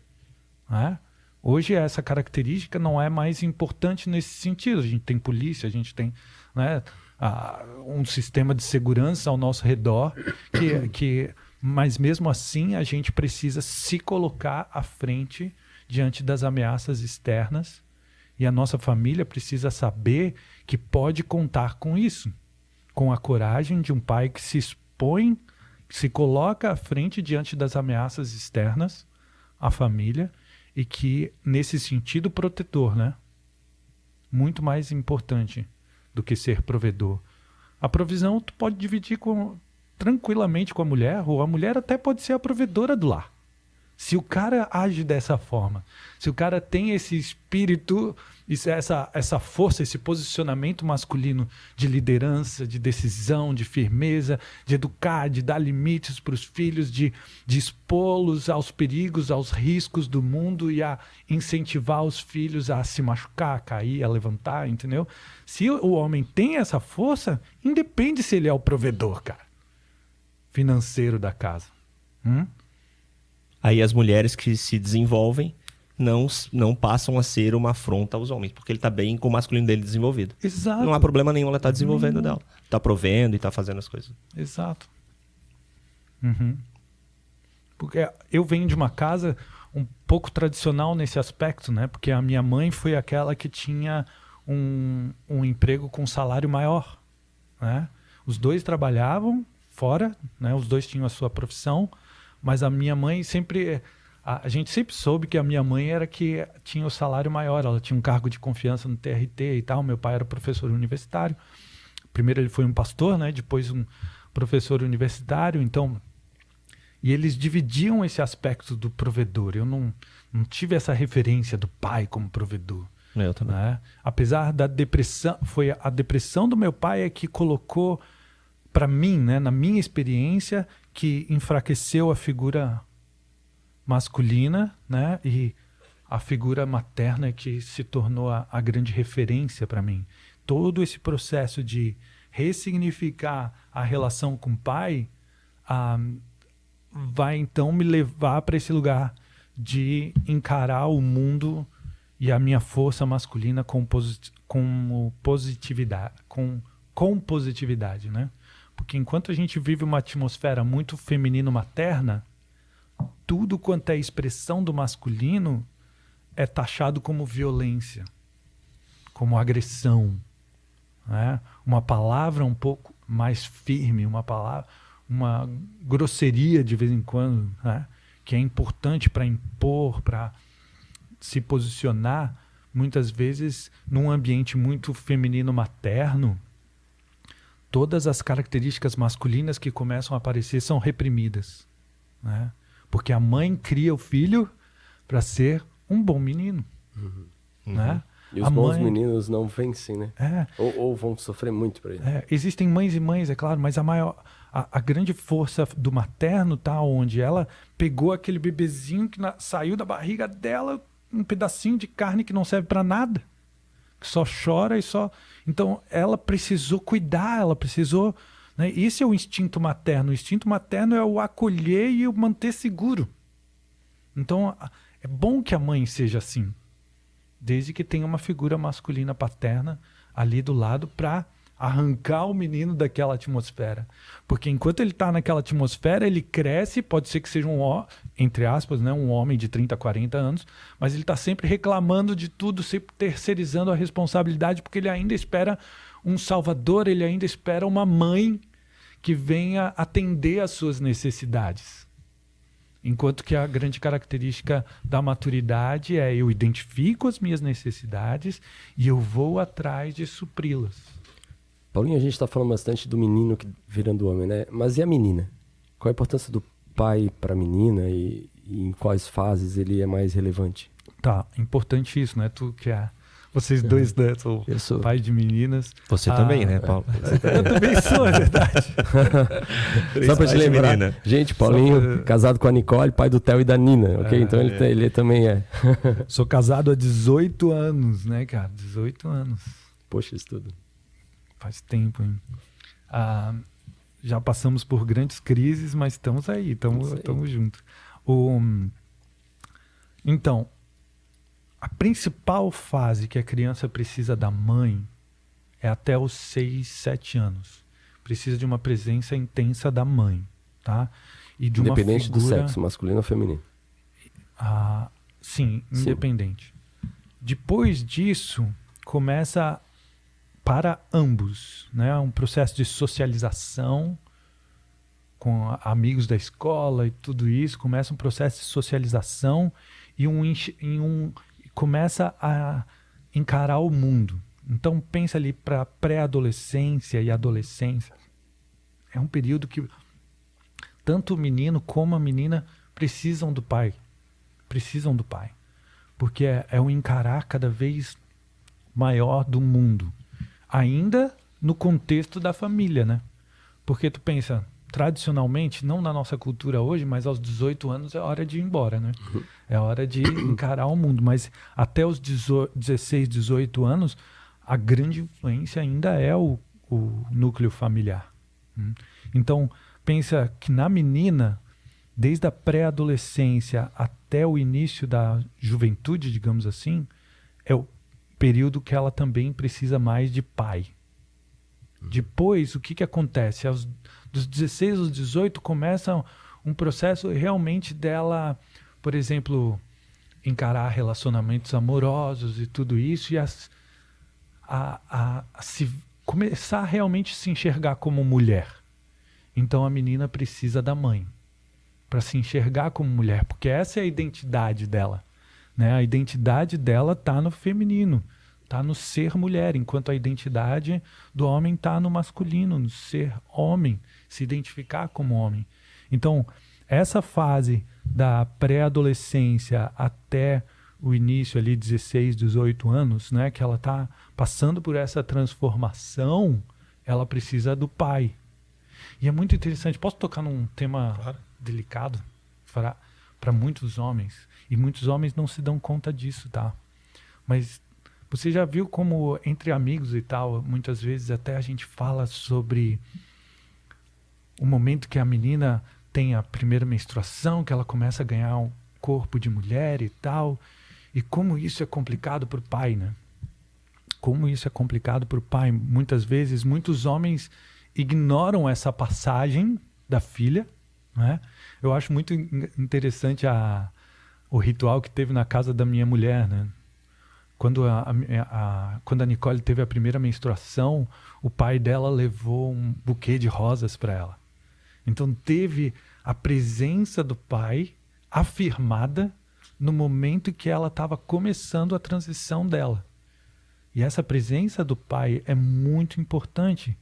né? Hoje essa característica não é mais importante nesse sentido. A gente tem polícia, a gente tem, né, um sistema de segurança ao nosso redor, mas mesmo assim a gente precisa se colocar à frente diante das ameaças externas. E a nossa família precisa saber que pode contar com isso, com a coragem de um pai que se expõe, que se coloca à frente diante das ameaças externas, à família, e que, nesse sentido, protetor, né? Muito mais importante do que ser provedor. A provisão tu pode dividir tranquilamente com a mulher, ou a mulher até pode ser a provedora do lar. Se o cara age dessa forma, se o cara tem esse espírito, essa força, esse posicionamento masculino de liderança, de decisão, de firmeza, de educar, de dar limites para os filhos, de expô-los aos perigos, aos riscos do mundo e a incentivar os filhos a se machucar, a cair, a levantar, entendeu? Se o homem tem essa força, independe se ele é o provedor, cara, financeiro da casa. Aí as mulheres que se desenvolvem não passam a ser uma afronta aos homens, porque ele está bem com o masculino dele desenvolvido. Exato. Não há problema nenhum ela estar desenvolvendo dela. Está provendo e está fazendo as coisas. Exato. Porque eu venho de uma casa um pouco tradicional nesse aspecto, né? Porque a minha mãe foi aquela que tinha um emprego com salário maior, né? Os dois trabalhavam fora, né? Os dois tinham a sua profissão, mas a minha mãe sempre... A gente sempre soube que a minha mãe era que tinha o salário maior, ela tinha um cargo de confiança no TRT e tal. Meu pai era professor universitário. Primeiro ele foi um pastor, né? Depois um professor universitário. Então, e eles dividiam esse aspecto do provedor. Eu não tive essa referência do pai como provedor. Eu também. Né? Apesar da depressão, foi a depressão do meu pai que colocou para mim, né, na minha experiência, que enfraqueceu a figura masculina, né, e a figura materna que se tornou a grande referência para mim. Todo esse processo de ressignificar a relação com o pai vai então me levar para esse lugar de encarar o mundo e a minha força masculina com positividade, com positividade, né? Porque enquanto a gente vive uma atmosfera muito feminino-materna, tudo quanto é expressão do masculino é taxado como violência, como agressão, né? Uma palavra um pouco mais firme, uma grosseria de vez em quando, né? Que é importante para impor, para se posicionar, muitas vezes num ambiente muito feminino-materno, todas as características masculinas que começam a aparecer são reprimidas, né? Porque a mãe cria o filho para ser um bom menino, né? E os bons meninos não vencem, né? Ou vão sofrer muito para isso. Existem mães e mães, é claro, mas a grande força do materno tá onde ela pegou aquele bebezinho que saiu da barriga dela, um pedacinho de carne que não serve para nada, que só chora e só... Então, ela precisou cuidar, ela precisou... Né? Esse é o instinto materno. O instinto materno é o acolher e o manter seguro. Então, é bom que a mãe seja assim, desde que tenha uma figura masculina paterna ali do lado para arrancar o menino daquela atmosfera. Porque enquanto ele está naquela atmosfera, ele cresce, pode ser que seja entre aspas, né, um homem de 30, 40 anos, mas ele está sempre reclamando de tudo, sempre terceirizando a responsabilidade, porque ele ainda espera um salvador, ele ainda espera uma mãe que venha atender às suas necessidades. Enquanto que a grande característica da maturidade é eu identifico as minhas necessidades e eu vou atrás de supri-las. Paulinho, a gente está falando bastante do menino virando homem, né? Mas e a menina? Qual a importância do pai para a menina e em quais fases ele é mais relevante? Tá, importante isso, né? Tu que é... Vocês dois, né? Sou pai de meninas. Você também, né, Paulo? Eu também sou, é verdade. Só para te lembrar, gente, Paulinho, casado com a Nicole, pai do Theo e da Nina, ok? Então ele também é. Sou casado há 18 anos, né, cara? 18 anos. Poxa, isso tudo. Faz tempo, hein? Já passamos por grandes crises, mas estamos aí, estamos juntos. Então, a principal fase que a criança precisa da mãe é até os 6, 7 anos. Precisa de uma presença intensa da mãe, tá? E de independente uma figura... do sexo, masculino ou feminino. Sim, independente. Depois disso, começa para ambos, né? Um processo de socialização com amigos da escola e tudo isso. Começa um processo de socialização e começa a encarar o mundo. Então pensa ali para pré-adolescência e adolescência. É um período que tanto o menino como a menina precisam do pai. Precisam do pai. Porque é um encarar cada vez maior do mundo. Ainda no contexto da família, né? Porque tu pensa, tradicionalmente, não na nossa cultura hoje, mas aos 18 anos é hora de ir embora, né? É hora de encarar o mundo. Mas até os 16, 18 anos, a grande influência ainda é o núcleo familiar. Então, pensa que na menina, desde a pré-adolescência até o início da juventude, digamos assim, é o período que ela também precisa mais de pai. Depois, o que acontece? Dos 16 aos 18 começa um processo realmente dela, por exemplo, encarar relacionamentos amorosos e tudo isso, e começar a realmente se enxergar como mulher. Então a menina precisa da mãe para se enxergar como mulher, porque essa é a identidade dela, né? A identidade dela está no feminino, está no ser mulher, enquanto a identidade do homem está no masculino, no ser homem, se identificar como homem. Então, essa fase da pré-adolescência até o início ali, 16, 18 anos, né, que ela está passando por essa transformação, ela precisa do pai. E é muito interessante. Posso tocar num tema delicado para muitos homens? E muitos homens não se dão conta disso, tá? Mas você já viu como entre amigos e tal, muitas vezes até a gente fala sobre o momento que a menina tem a primeira menstruação, que ela começa a ganhar um corpo de mulher e tal, e como isso é complicado para o pai, né? Como isso é complicado para o pai. Muitas vezes, muitos homens ignoram essa passagem da filha, né? Eu acho muito interessante o ritual que teve na casa da minha mulher, né? Quando a Nicole teve a primeira menstruação, o pai dela levou um buquê de rosas para ela. Então teve a presença do pai afirmada no momento que ela estava começando a transição dela. E essa presença do pai é muito importante.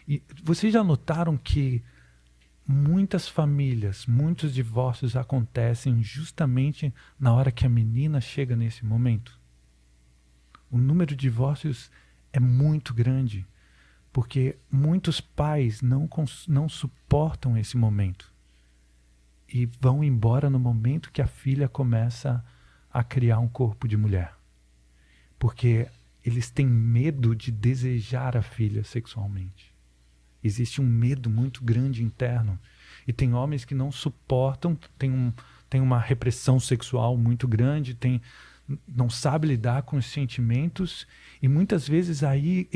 E vocês já notaram que muitas famílias, muitos divórcios acontecem justamente na hora que a menina chega nesse momento? O número de divórcios é muito grande, porque muitos pais não suportam esse momento e vão embora no momento que a filha começa a criar um corpo de mulher. Porque eles têm medo de desejar a filha sexualmente. Existe um medo muito grande interno. E tem homens que não suportam, tem uma repressão sexual muito grande, não sabe lidar com os sentimentos, e muitas vezes aí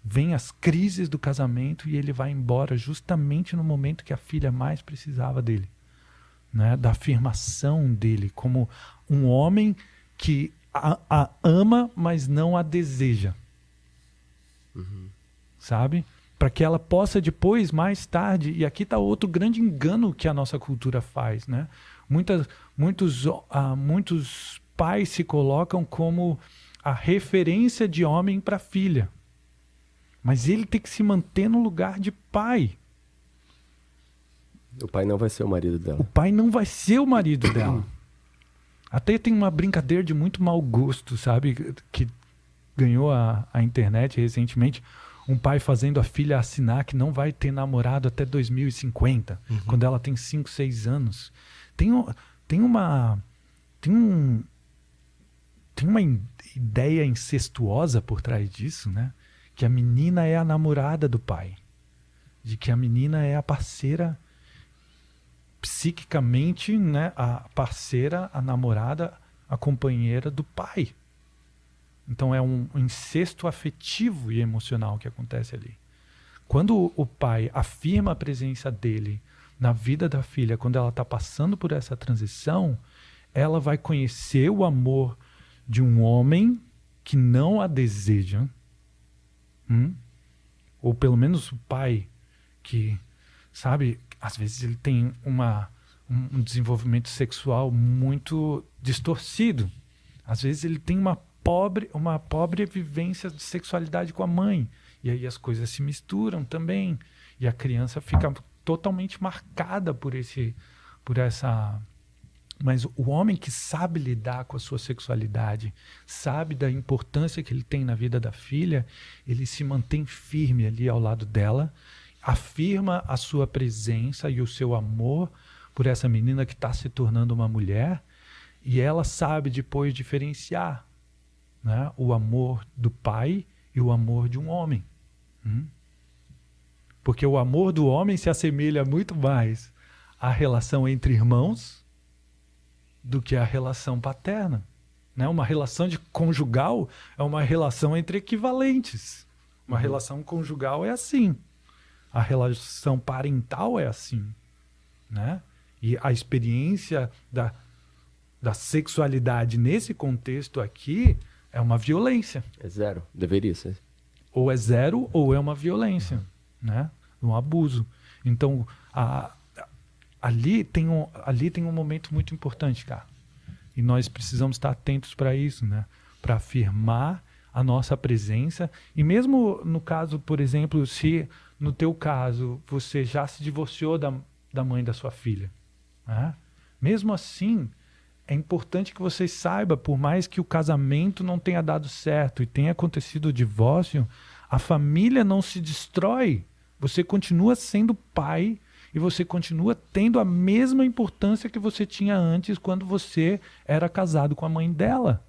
vêm as crises do casamento e ele vai embora justamente no momento que a filha mais precisava dele, né? Da afirmação dele como um homem que a ama, mas não a deseja. Sabe? Para que ela possa depois, mais tarde, e aqui está outro grande engano que a nossa cultura faz, né? Muitos pais se colocam como a referência de homem para a filha. Mas ele tem que se manter no lugar de pai. O pai não vai ser o marido dela. O pai não vai ser o marido dela. Até tem uma brincadeira de muito mau gosto, sabe? Que ganhou a internet recentemente. Um pai fazendo a filha assinar que não vai ter namorado até 2050, quando ela tem 5, 6 anos. Tem uma ideia incestuosa por trás disso, né? Que a menina é a namorada do pai. De que a menina é a parceira psiquicamente, né? A parceira, a namorada, a companheira do pai. Então é um incesto afetivo e emocional que acontece ali. Quando o pai afirma a presença dele na vida da filha, quando ela está passando por essa transição, ela vai conhecer o amor de um homem que não a deseja. Ou pelo menos o pai que, sabe, às vezes ele tem um desenvolvimento sexual muito distorcido. Às vezes ele tem uma pobre vivência de sexualidade com a mãe. E aí as coisas se misturam também. E a criança fica totalmente marcada por essa... Mas o homem que sabe lidar com a sua sexualidade, sabe da importância que ele tem na vida da filha, ele se mantém firme ali ao lado dela, afirma a sua presença e o seu amor por essa menina que está se tornando uma mulher, e ela sabe depois diferenciar, né, o amor do pai e o amor de um homem. Porque o amor do homem se assemelha muito mais à relação entre irmãos do que à relação paterna, né? Uma relação conjugal é uma relação entre equivalentes. Uma relação conjugal é assim. A relação parental é assim, né? E a experiência da sexualidade nesse contexto aqui é uma violência. É zero, deveria ser. Ou é zero ou é uma violência, né? Um abuso. Então, ali tem um momento muito importante, cara. E nós precisamos estar atentos para isso, né? Para afirmar a nossa presença. E mesmo no caso, por exemplo, se no teu caso você já se divorciou da mãe da sua filha, né? Mesmo assim, é importante que você saiba, por mais que o casamento não tenha dado certo e tenha acontecido o divórcio, a família não se destrói. Você continua sendo pai e você continua tendo a mesma importância que você tinha antes quando você era casado com a mãe dela.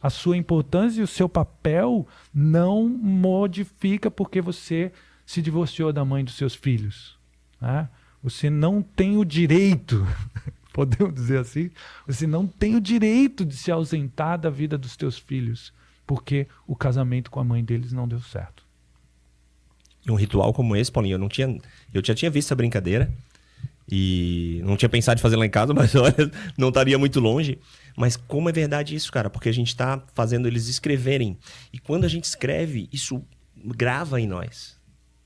A sua importância e o seu papel não modifica porque você se divorciou da mãe dos seus filhos, né? Você não tem o direito, podemos dizer assim, você não tem o direito de se ausentar da vida dos teus filhos porque o casamento com a mãe deles não deu certo. E um ritual como esse, Paulinho, eu já tinha visto essa brincadeira e não tinha pensado em fazer lá em casa, mas olha, não estaria muito longe. Mas como é verdade isso, cara? Porque a gente está fazendo eles escreverem. E quando a gente escreve, isso grava em nós.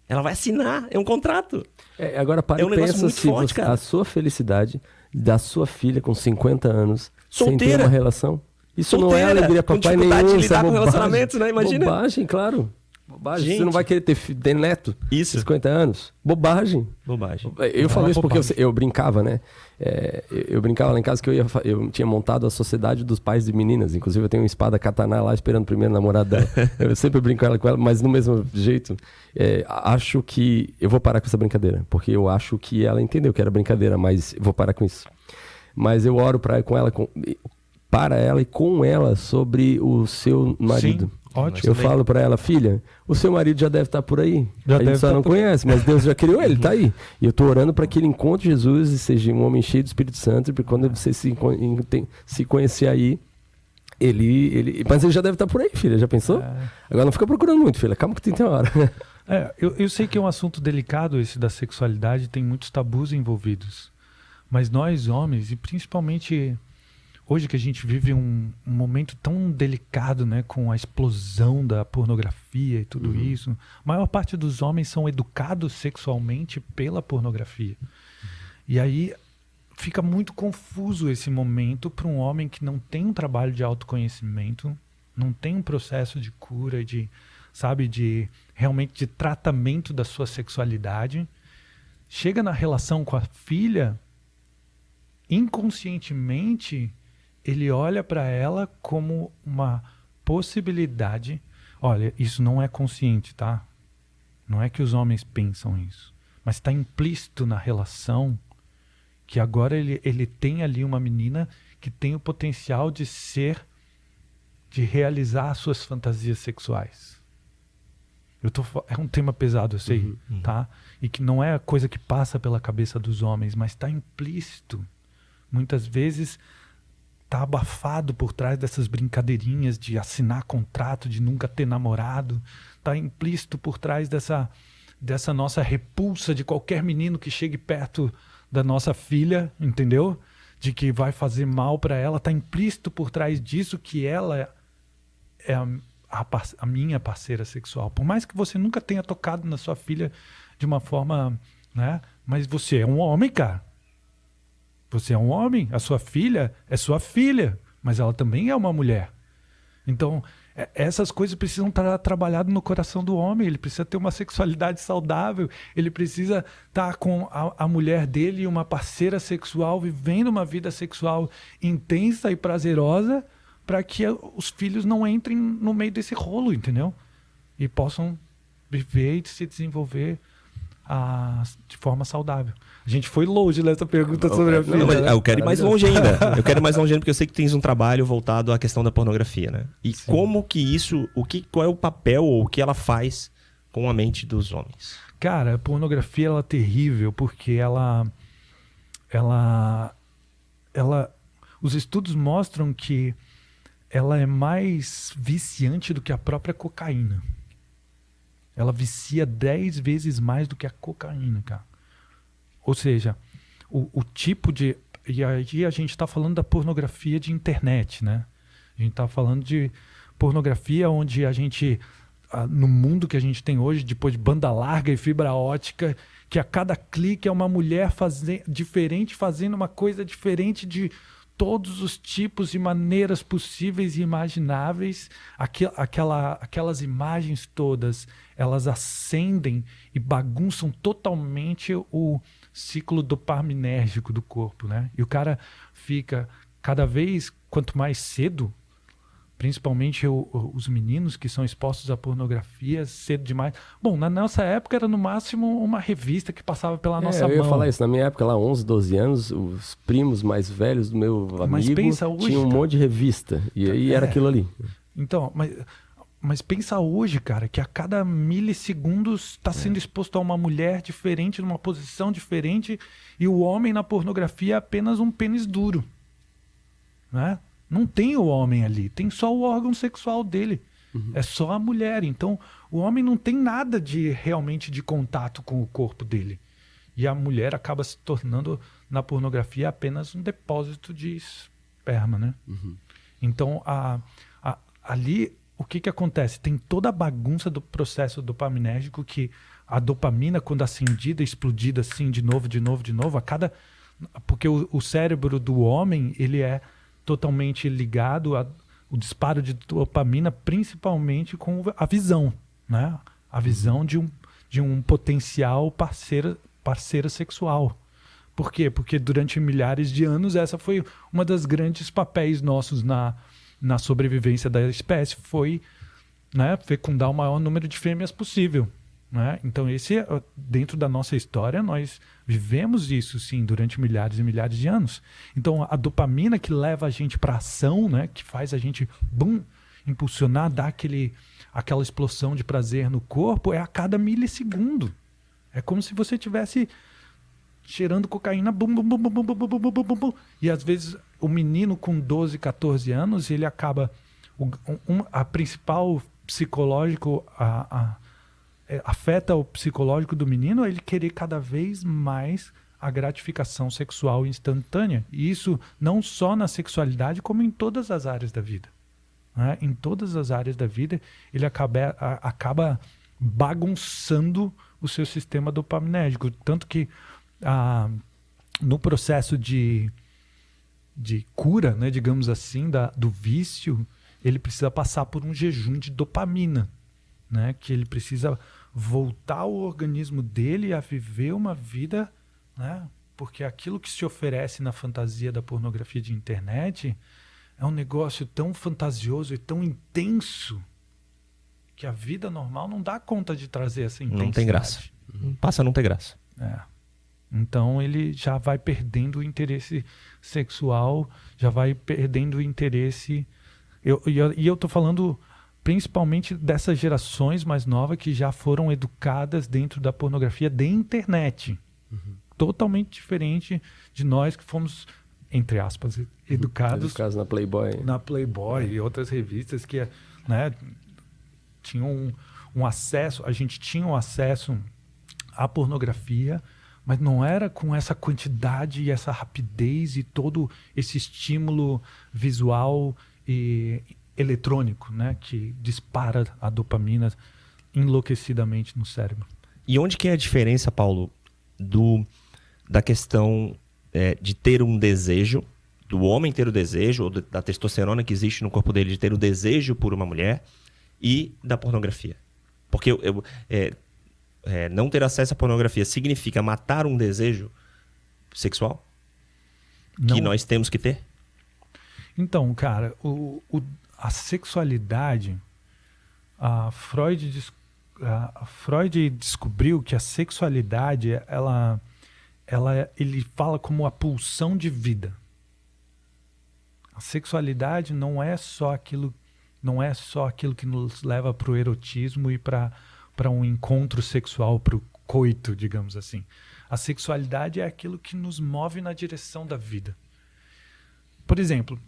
Ela vai assinar, é um contrato. Agora para É um e negócio pensa muito se forte, cara. a sua felicidade da sua filha com 50 anos sem Solteira. ter uma relação. Isso não é Solteira, alegria com papai dificuldade nenhum. de Isso é lidar com bobagem. relacionamentos, né? Imagina. Bobagem, claro. Bobagem. Você Gente. não vai querer ter neto Isso. 50 anos? Bobagem. Bobagem. Eu falo isso porque bobagem. eu brincava, né? Eu brincava lá em casa que eu tinha montado a sociedade dos pais de meninas. Inclusive eu tenho uma espada katana lá esperando o primeiro namorado dela. Eu sempre brinco com ela, mas no mesmo jeito. Acho que... Eu vou parar com essa brincadeira. Porque eu acho que ela entendeu que era brincadeira, mas eu vou parar com isso. Mas eu oro para ela e com ela sobre o seu marido. Sim, ótimo. Eu falo pra ela, filha, o seu marido já deve estar por aí. Já A gente deve só tá não por- conhece, mas Deus já criou ele, tá aí. E eu tô orando pra que ele encontre Jesus e seja um homem cheio do Espírito Santo, porque quando você se conhecer aí, mas ele já deve estar por aí, filha, já pensou? Agora não fica procurando muito, filha, calma que tem uma hora. Eu sei que é um assunto delicado esse da sexualidade, tem muitos tabus envolvidos. Mas nós, homens, e principalmente hoje que a gente vive um momento tão delicado, né, com a explosão da pornografia e tudo isso, a maior parte dos homens são educados sexualmente pela pornografia. E aí fica muito confuso esse momento para um homem que não tem um trabalho de autoconhecimento, não tem um processo de cura, de realmente de tratamento da sua sexualidade. Chega na relação com a filha, inconscientemente ele olha para ela como uma possibilidade. Olha, isso não é consciente, tá? Não é que os homens pensam isso, mas está implícito na relação que agora ele tem ali uma menina que tem o potencial de realizar suas fantasias sexuais. É um tema pesado, eu sei, tá? E que não é a coisa que passa pela cabeça dos homens, mas está implícito. Muitas vezes está abafado por trás dessas brincadeirinhas de assinar contrato, de nunca ter namorado. Está implícito por trás dessa nossa repulsa de qualquer menino que chegue perto da nossa filha, entendeu? De que vai fazer mal para ela. Está implícito por trás disso que ela é a minha parceira sexual. Por mais que você nunca tenha tocado na sua filha de uma forma, né? Mas você é um homem, cara. Você é um homem, a sua filha é sua filha, mas ela também é uma mulher. Então, essas coisas precisam estar trabalhadas no coração do homem. Ele precisa ter uma sexualidade saudável, ele precisa estar com a mulher dele, uma parceira sexual, vivendo uma vida sexual intensa e prazerosa, para que os filhos não entrem no meio desse rolo, entendeu? E possam viver e se desenvolver de forma saudável. A gente foi longe nessa pergunta sobre a filha. Não, mas né? eu quero ir mais longe ainda. Eu quero ir mais longe ainda porque eu sei que tens um trabalho voltado à questão da pornografia, né? E Sim. como que isso, qual é o papel ou o que ela faz com a mente dos homens? Cara, a pornografia ela é terrível porque os estudos mostram que ela é mais viciante do que a própria cocaína. Ela vicia 10 vezes mais do que a cocaína, cara. Ou seja, o tipo de... E aí a gente está falando da pornografia de internet, né? A gente está falando de pornografia onde a gente no mundo que a gente tem hoje, depois de banda larga e fibra ótica, que a cada clique é uma mulher diferente, fazendo uma coisa diferente de todos os tipos e maneiras possíveis e imagináveis. Aquelas imagens todas, elas acendem e bagunçam totalmente o ciclo dopaminérgico do corpo, né? E o cara fica cada vez, quanto mais cedo, principalmente os meninos que são expostos à pornografia cedo demais. Bom, na nossa época era no máximo uma revista que passava pela nossa mão. Eu ia falar isso. Na minha época, lá 11, 12 anos, os primos mais velhos do meu amigo tinham um monte de revista. E aí era aquilo ali. Então, mas pensa hoje, cara, que a cada milissegundos está sendo exposto a uma mulher diferente, numa posição diferente, e o homem na pornografia é apenas um pênis duro, né? Não tem o homem ali, tem só o órgão sexual dele. É só a mulher. Então, o homem não tem nada realmente de contato com o corpo dele. E a mulher acaba se tornando, na pornografia, apenas um depósito de esperma, né? Então, ali, o que acontece? Tem toda a bagunça do processo dopaminérgico, que a dopamina, quando acendida, explodida assim, de novo, porque o cérebro do homem, ele é totalmente ligado ao disparo de dopamina, principalmente com a visão, né? A visão de um potencial parceira sexual. Por quê? Porque durante milhares de anos essa foi uma das grandes papéis nossos na sobrevivência da espécie, foi, né, fecundar o maior número de fêmeas possível, né? Então dentro da nossa história nós vivemos isso sim durante milhares e milhares de anos. Então a dopamina que leva a gente para ação, né, que faz a gente impulsionar, dar aquela explosão de prazer no corpo, é a cada milissegundo. É como se você tivesse cheirando cocaína, bum, bum, bum, bum, bum, bum, bum, bum, bum, bum. E às vezes o menino com 12, 14 anos, ele acaba a principal psicológico, afeta o psicológico do menino, ele querer cada vez mais a gratificação sexual instantânea. E isso não só na sexualidade, como em todas as áreas da vida, né? Em todas as áreas da vida, ele acaba bagunçando o seu sistema dopaminérgico. Tanto que no processo de cura, né, digamos assim, do vício, ele precisa passar por um jejum de dopamina, né, que ele precisa voltar o organismo dele a viver uma vida, né, porque aquilo que se oferece na fantasia da pornografia de internet é um negócio tão fantasioso e tão intenso que a vida normal não dá conta de trazer essa intensidade. Não tem graça. Passa a não ter graça. Então ele já vai perdendo o interesse sexual, já vai perdendo o interesse. E eu tô falando principalmente dessas gerações mais novas que já foram educadas dentro da pornografia de internet. Totalmente diferente de nós que fomos, entre aspas, educados na Playboy. Na Playboy e outras revistas que, né, tinham um acesso, a gente tinha um acesso à pornografia, mas não era com essa quantidade e essa rapidez e todo esse estímulo visual e eletrônico, né, que dispara a dopamina enlouquecidamente no cérebro. E onde que é a diferença, Paulo, da questão de ter um desejo, do homem ter o desejo, ou da testosterona que existe no corpo dele de ter o desejo por uma mulher, e da pornografia? Porque não ter acesso à pornografia significa matar um desejo sexual que nós temos que ter? Então, cara, a sexualidade, Freud descobriu que a sexualidade, ele fala como a pulsão de vida. A sexualidade não é só aquilo que nos leva para o erotismo e para um encontro sexual, para o coito, digamos assim. A sexualidade é aquilo que nos move na direção da vida. Por exemplo,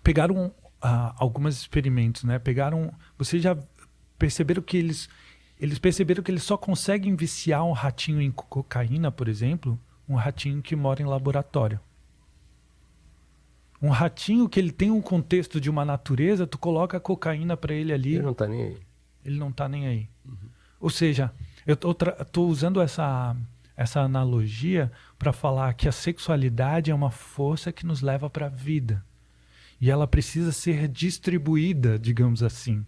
pegaram alguns experimentos, né? Vocês já perceberam que eles perceberam que eles só conseguem viciar um ratinho em cocaína, por exemplo, um ratinho que mora em laboratório. Um ratinho que ele tem um contexto de uma natureza, tu coloca a cocaína para ele ali. Ele não tá nem aí. Ele não está nem aí. Ou seja, eu tô usando essa analogia para falar que a sexualidade é uma força que nos leva para a vida. E ela precisa ser distribuída, digamos assim.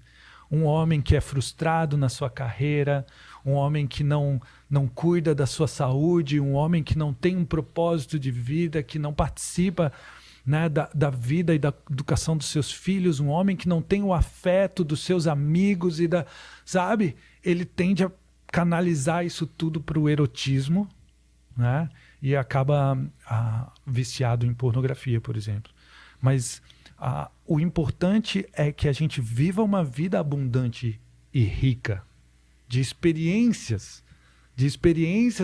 Um homem que é frustrado na sua carreira, um homem que não cuida da sua saúde, um homem que não tem um propósito de vida, que não participa, né, da vida e da educação dos seus filhos, um homem que não tem o afeto dos seus amigos sabe? Ele tende a canalizar isso tudo para o erotismo, né? E acaba viciado em pornografia, por exemplo. Mas o importante é que a gente viva uma vida abundante e rica de experiências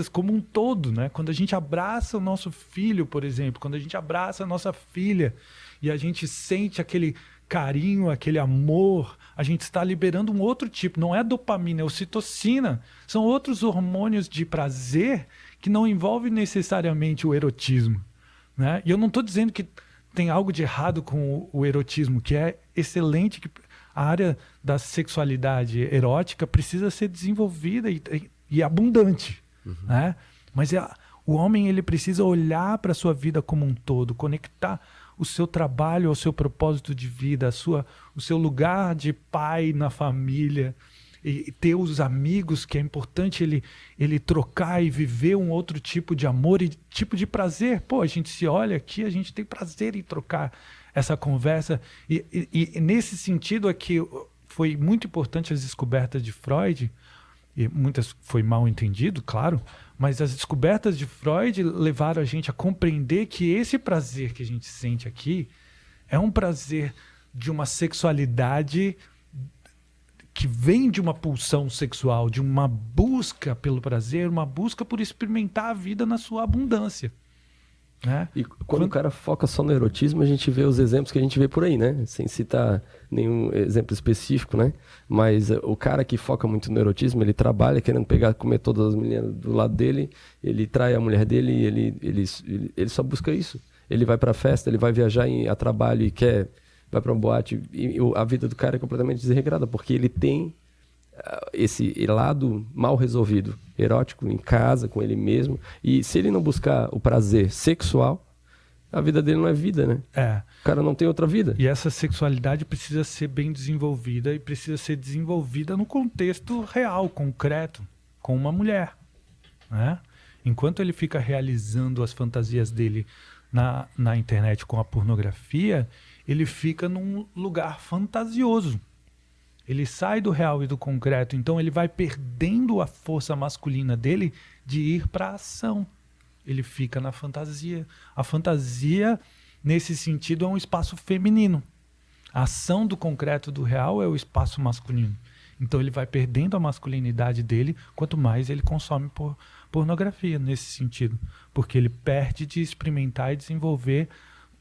como um todo, né? Quando a gente abraça o nosso filho, por exemplo, quando a gente abraça a nossa filha e a gente sente aquele carinho, aquele amor, a gente está liberando um outro tipo, não é dopamina, é ocitocina, são outros hormônios de prazer que não envolvem necessariamente o erotismo, né? E eu não estou dizendo que tem algo de errado com o erotismo, que é excelente, que a área da sexualidade erótica precisa ser desenvolvida e abundante, né? Mas o homem ele precisa olhar para a sua vida como um todo, conectar o seu trabalho ao seu propósito de vida, o seu lugar de pai na família, e ter os amigos, que é importante ele trocar e viver um outro tipo de amor e tipo de prazer. Pô, a gente se olha aqui, a gente tem prazer em trocar essa conversa. E nesse sentido aqui, foi muito importante as descobertas de Freud, e muitas foi mal entendido, claro, mas as descobertas de Freud levaram a gente a compreender que esse prazer que a gente sente aqui é um prazer de uma sexualidade que vem de uma pulsão sexual, de uma busca pelo prazer, uma busca por experimentar a vida na sua abundância, né? E quando o cara foca só no erotismo, a gente vê os exemplos que a gente vê por aí, né? Sem citar nenhum exemplo específico, né? Mas o cara que foca muito no erotismo, ele trabalha querendo comer todas as meninas do lado dele, ele trai a mulher dele, ele só busca isso. Ele vai pra festa, ele vai viajar a trabalho e vai pra uma boate, e a vida do cara é completamente desregrada, porque ele tem esse lado mal resolvido, erótico, em casa, com ele mesmo. E se ele não buscar o prazer sexual, a vida dele não é vida, né? O cara não tem outra vida. E essa sexualidade precisa ser bem desenvolvida e precisa ser desenvolvida no contexto real, concreto, com uma mulher, né? Enquanto ele fica realizando as fantasias dele na internet com a pornografia, ele fica num lugar fantasioso. Ele sai do real e do concreto, então ele vai perdendo a força masculina dele de ir para a ação. Ele fica na fantasia. A fantasia, nesse sentido, é um espaço feminino. A ação do concreto do real é o espaço masculino. Então ele vai perdendo a masculinidade dele quanto mais ele consome pornografia nesse sentido. Porque ele perde de experimentar e desenvolver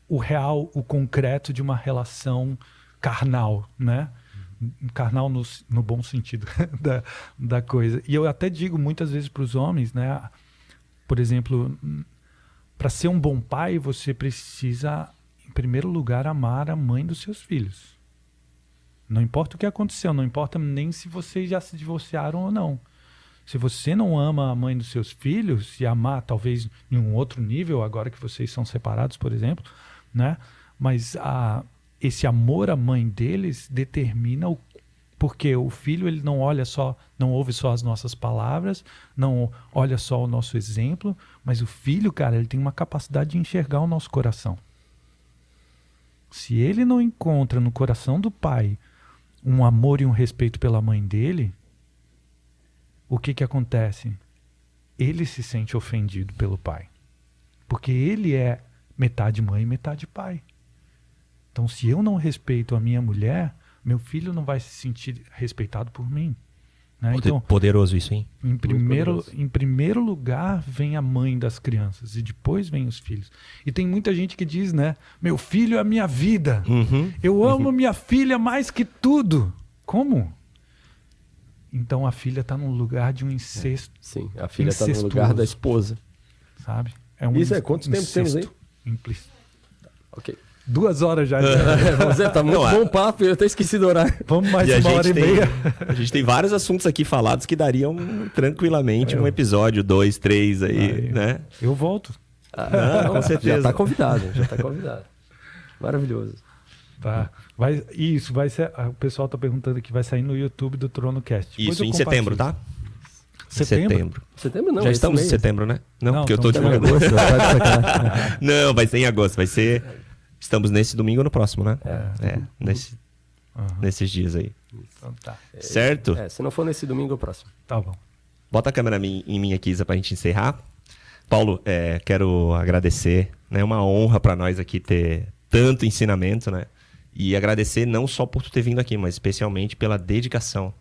o real, o concreto de uma relação carnal, né? Carnal no bom sentido da coisa. E eu até digo muitas vezes para os homens, né? Por exemplo, para ser um bom pai, você precisa, em primeiro lugar, amar a mãe dos seus filhos. Não importa o que aconteceu, não importa nem se vocês já se divorciaram ou não. Se você não ama a mãe dos seus filhos, e amar talvez em um outro nível, agora que vocês são separados, por exemplo, né? Mas esse amor à mãe deles determina porque o filho ele não ouve só as nossas palavras, não olha só o nosso exemplo, mas o filho, cara, ele tem uma capacidade de enxergar o nosso coração. Se ele não encontra no coração do pai um amor e um respeito pela mãe dele, o que acontece? Ele se sente ofendido pelo pai, porque ele é metade mãe e metade pai. Então, se eu não respeito a minha mulher, meu filho não vai se sentir respeitado por mim, né? Então, poderoso isso, hein? Em primeiro lugar vem a mãe das crianças e depois vem os filhos. E tem muita gente que diz, né? Meu filho é a minha vida. Eu amo minha filha mais que tudo. Como? Então a filha está num lugar de um incesto. Sim, a filha está no lugar da esposa. Sabe? Isso quantos tempos temos aí? Implícito. Ok. 2 horas já. Você tá muito bom papo, eu até esqueci do horário. Vamos mais E a uma hora e gente tem, meia. a gente tem vários assuntos aqui falados que dariam tranquilamente um episódio, 2, 3 aí, né? Eu volto. Não, com certeza. Já tá convidado. Maravilhoso. Tá. Isso, vai ser. O pessoal tá perguntando aqui, vai sair no YouTube do TronoCast. Depois Isso, eu em compartilho. setembro, tá? Setembro? Setembro não, Já esse estamos em mês. setembro, né? Não, porque eu tô estamos em divulgando. Agosto, tá de sacanagem. Não, vai ser em agosto, vai ser... Estamos nesse domingo ou no próximo, né? Nesses dias aí. Então tá. Certo? Se não for nesse domingo, é o próximo. Tá bom. Bota a câmera em mim aqui, Isa, pra gente encerrar. Paulo, quero agradecer, né? É uma honra pra nós aqui ter tanto ensinamento, né? E agradecer não só por tu ter vindo aqui, mas especialmente pela dedicação,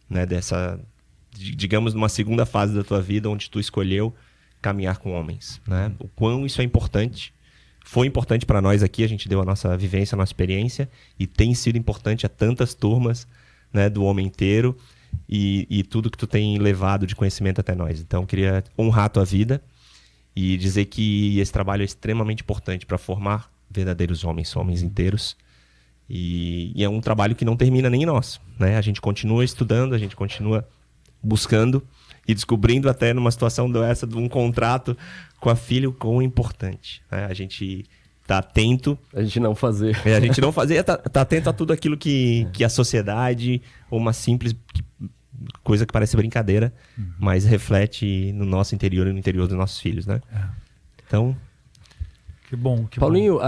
né? Dessa, digamos, numa segunda fase da tua vida, onde tu escolheu caminhar com homens, né? O quão isso é importante. Foi importante para nós aqui, a gente deu a nossa vivência, a nossa experiência, e tem sido importante a tantas turmas, né, do homem inteiro e tudo que tu tem levado de conhecimento até nós. Então, queria honrar a tua vida e dizer que esse trabalho é extremamente importante para formar verdadeiros homens inteiros. E é um trabalho que não termina nem em nós, né? A gente continua estudando, a gente continua buscando e descobrindo até numa situação dessa de um contrato com a filha o quão importante, né? A gente tá atento. A gente não fazer. A gente não fazer, tá atento a tudo aquilo que a sociedade, ou uma simples coisa que parece brincadeira, mas reflete no nosso interior e no interior dos nossos filhos, né? Então... Que bom. Paulinho,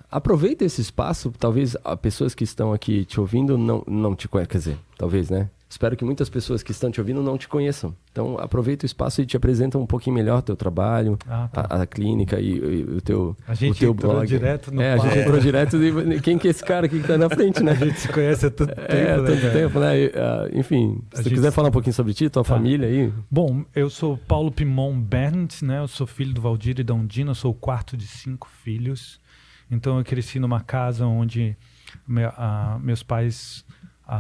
aproveita esse espaço. Talvez as pessoas que estão aqui te ouvindo não te conheçam. Quer dizer, talvez, né? Espero que muitas pessoas que estão te ouvindo não te conheçam. Então, aproveita o espaço e te apresenta um pouquinho melhor o teu trabalho, a clínica e o teu blog. A gente entrou direto no a gente entrou direto. Quem que é esse cara aqui que tá na frente, né? A gente se conhece há tanto tempo, tanto tempo, né? Enfim, se tu quiser falar um pouquinho sobre ti, tua família aí. Bom, eu sou Paulo Pimon Berndt, né? Eu sou filho do Valdir e da Undina, eu sou o quarto de 5 filhos. Então, eu cresci numa casa onde meus pais...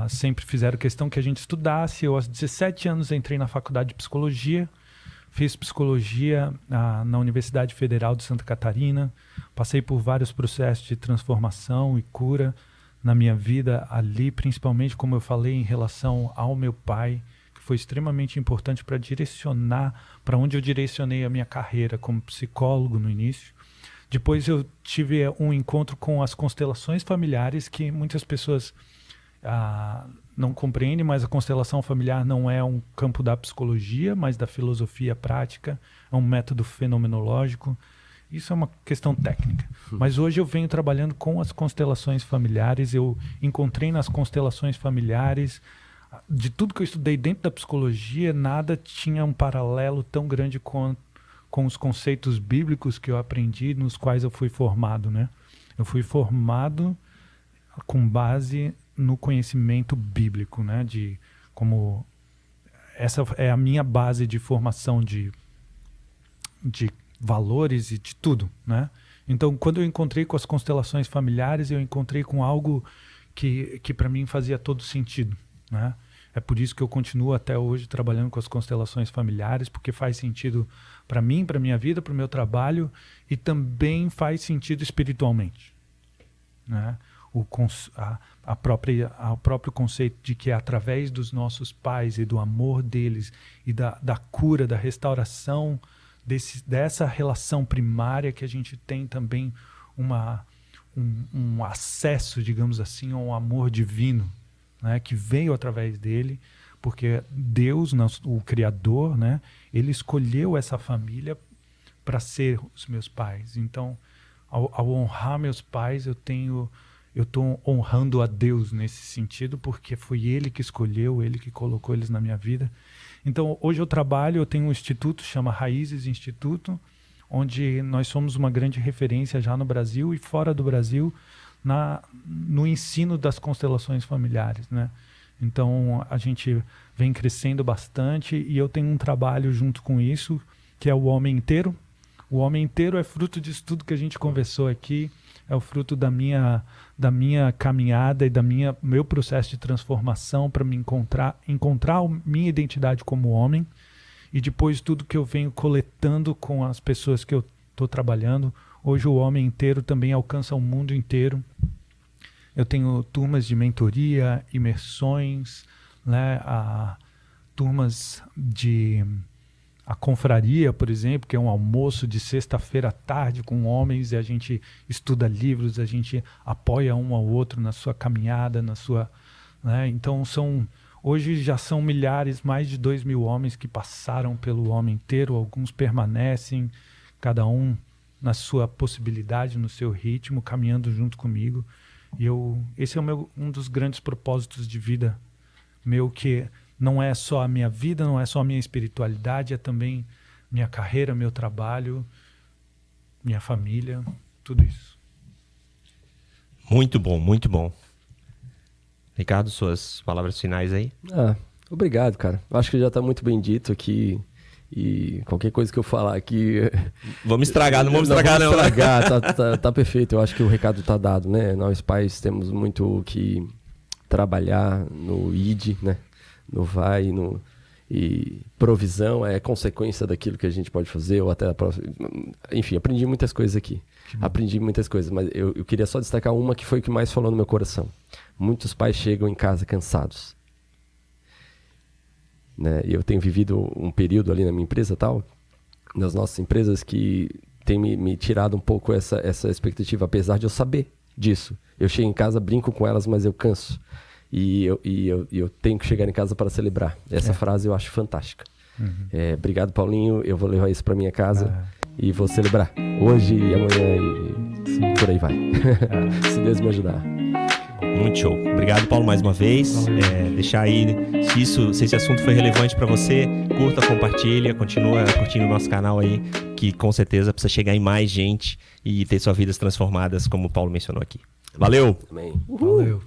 sempre fizeram questão que a gente estudasse. Eu, aos 17 anos, entrei na faculdade de psicologia. Fiz psicologia na Universidade Federal de Santa Catarina. Passei por vários processos de transformação e cura na minha vida ali, principalmente, como eu falei, em relação ao meu pai, que foi extremamente importante para direcionar, para onde eu direcionei a minha carreira como psicólogo no início. Depois eu tive um encontro com as constelações familiares, que muitas pessoas... não compreende, mas a constelação familiar não é um campo da psicologia, mas da filosofia prática, é um método fenomenológico. Isso é uma questão técnica. Mas hoje eu venho trabalhando com as constelações familiares. Eu encontrei nas constelações familiares, de tudo que eu estudei dentro da psicologia, nada tinha um paralelo tão grande com os conceitos bíblicos que eu aprendi, nos quais eu fui formado, né? Eu fui formado com base no conhecimento bíblico, né? De como essa é a minha base de formação de valores e de tudo, né? Então, quando eu encontrei com as constelações familiares, eu encontrei com algo que para mim fazia todo sentido, né? É por isso que eu continuo até hoje trabalhando com as constelações familiares, porque faz sentido para mim, para minha vida, para o meu trabalho, e também faz sentido espiritualmente, né? O próprio conceito de que através dos nossos pais e do amor deles e da cura, da restauração dessa relação primária, que a gente tem também um acesso, digamos assim, a um amor divino, né, que veio através dele, porque Deus, o Criador, né, ele escolheu essa família para ser os meus pais. Então, ao honrar meus pais, eu estou honrando a Deus nesse sentido, porque foi Ele que escolheu, Ele que colocou eles na minha vida. Então, hoje eu tenho um instituto, chama Raízes Instituto, onde nós somos uma grande referência já no Brasil e fora do Brasil, no ensino das constelações familiares, né? Então, a gente vem crescendo bastante e eu tenho um trabalho junto com isso, que é o Homem Inteiro. O Homem Inteiro é fruto disso tudo que a gente conversou aqui, é o fruto da minha caminhada e meu processo de transformação para me encontrar minha identidade como homem, e depois tudo que eu venho coletando com as pessoas que eu estou trabalhando, Hoje o homem inteiro também alcança o mundo inteiro. Eu tenho turmas de mentoria, imersões, né, turmas de... A confraria, por exemplo, que é um almoço de sexta-feira à tarde com homens, e a gente estuda livros, a gente apoia um ao outro na sua caminhada, na sua... Né? Então, hoje já são milhares, mais de 2.000 homens que passaram pelo homem inteiro, alguns permanecem, cada um na sua possibilidade, no seu ritmo, caminhando junto comigo. E esse é um dos grandes propósitos de vida meu, que... Não é só a minha vida, não é só a minha espiritualidade, é também minha carreira, meu trabalho, minha família, tudo isso. Muito bom, muito bom. Ricardo, suas palavras finais aí? Obrigado, cara. Acho que já está muito bem dito aqui. E qualquer coisa que eu falar aqui... Vamos estragar, não vamos estragar. Tá perfeito. Eu acho que o recado está dado, né? Nós pais temos muito que trabalhar no ID, né? No vai, e provisão é consequência daquilo que a gente pode fazer, ou até a próxima. Enfim, aprendi muitas coisas aqui. Aprendi muitas coisas, mas eu queria só destacar uma que foi o que mais falou no meu coração. Muitos pais chegam em casa cansados. Né? E eu tenho vivido um período ali na minha empresa tal, nas nossas empresas, que tem me tirado um pouco essa expectativa, apesar de eu saber disso. Eu chego em casa, brinco com elas, mas eu canso. E eu tenho que chegar em casa para celebrar. Essa frase eu acho fantástica. Obrigado, Paulinho. Eu vou levar isso para minha casa e vou celebrar hoje e amanhã e por aí vai. Se Deus me ajudar. Muito show. Obrigado, Paulo, mais uma vez. Deixar aí, se esse assunto foi relevante para você, curta, compartilha, continua curtindo o nosso canal aí, que com certeza precisa chegar em mais gente e ter suas vidas transformadas, como o Paulo mencionou aqui. Valeu! Amém. Valeu!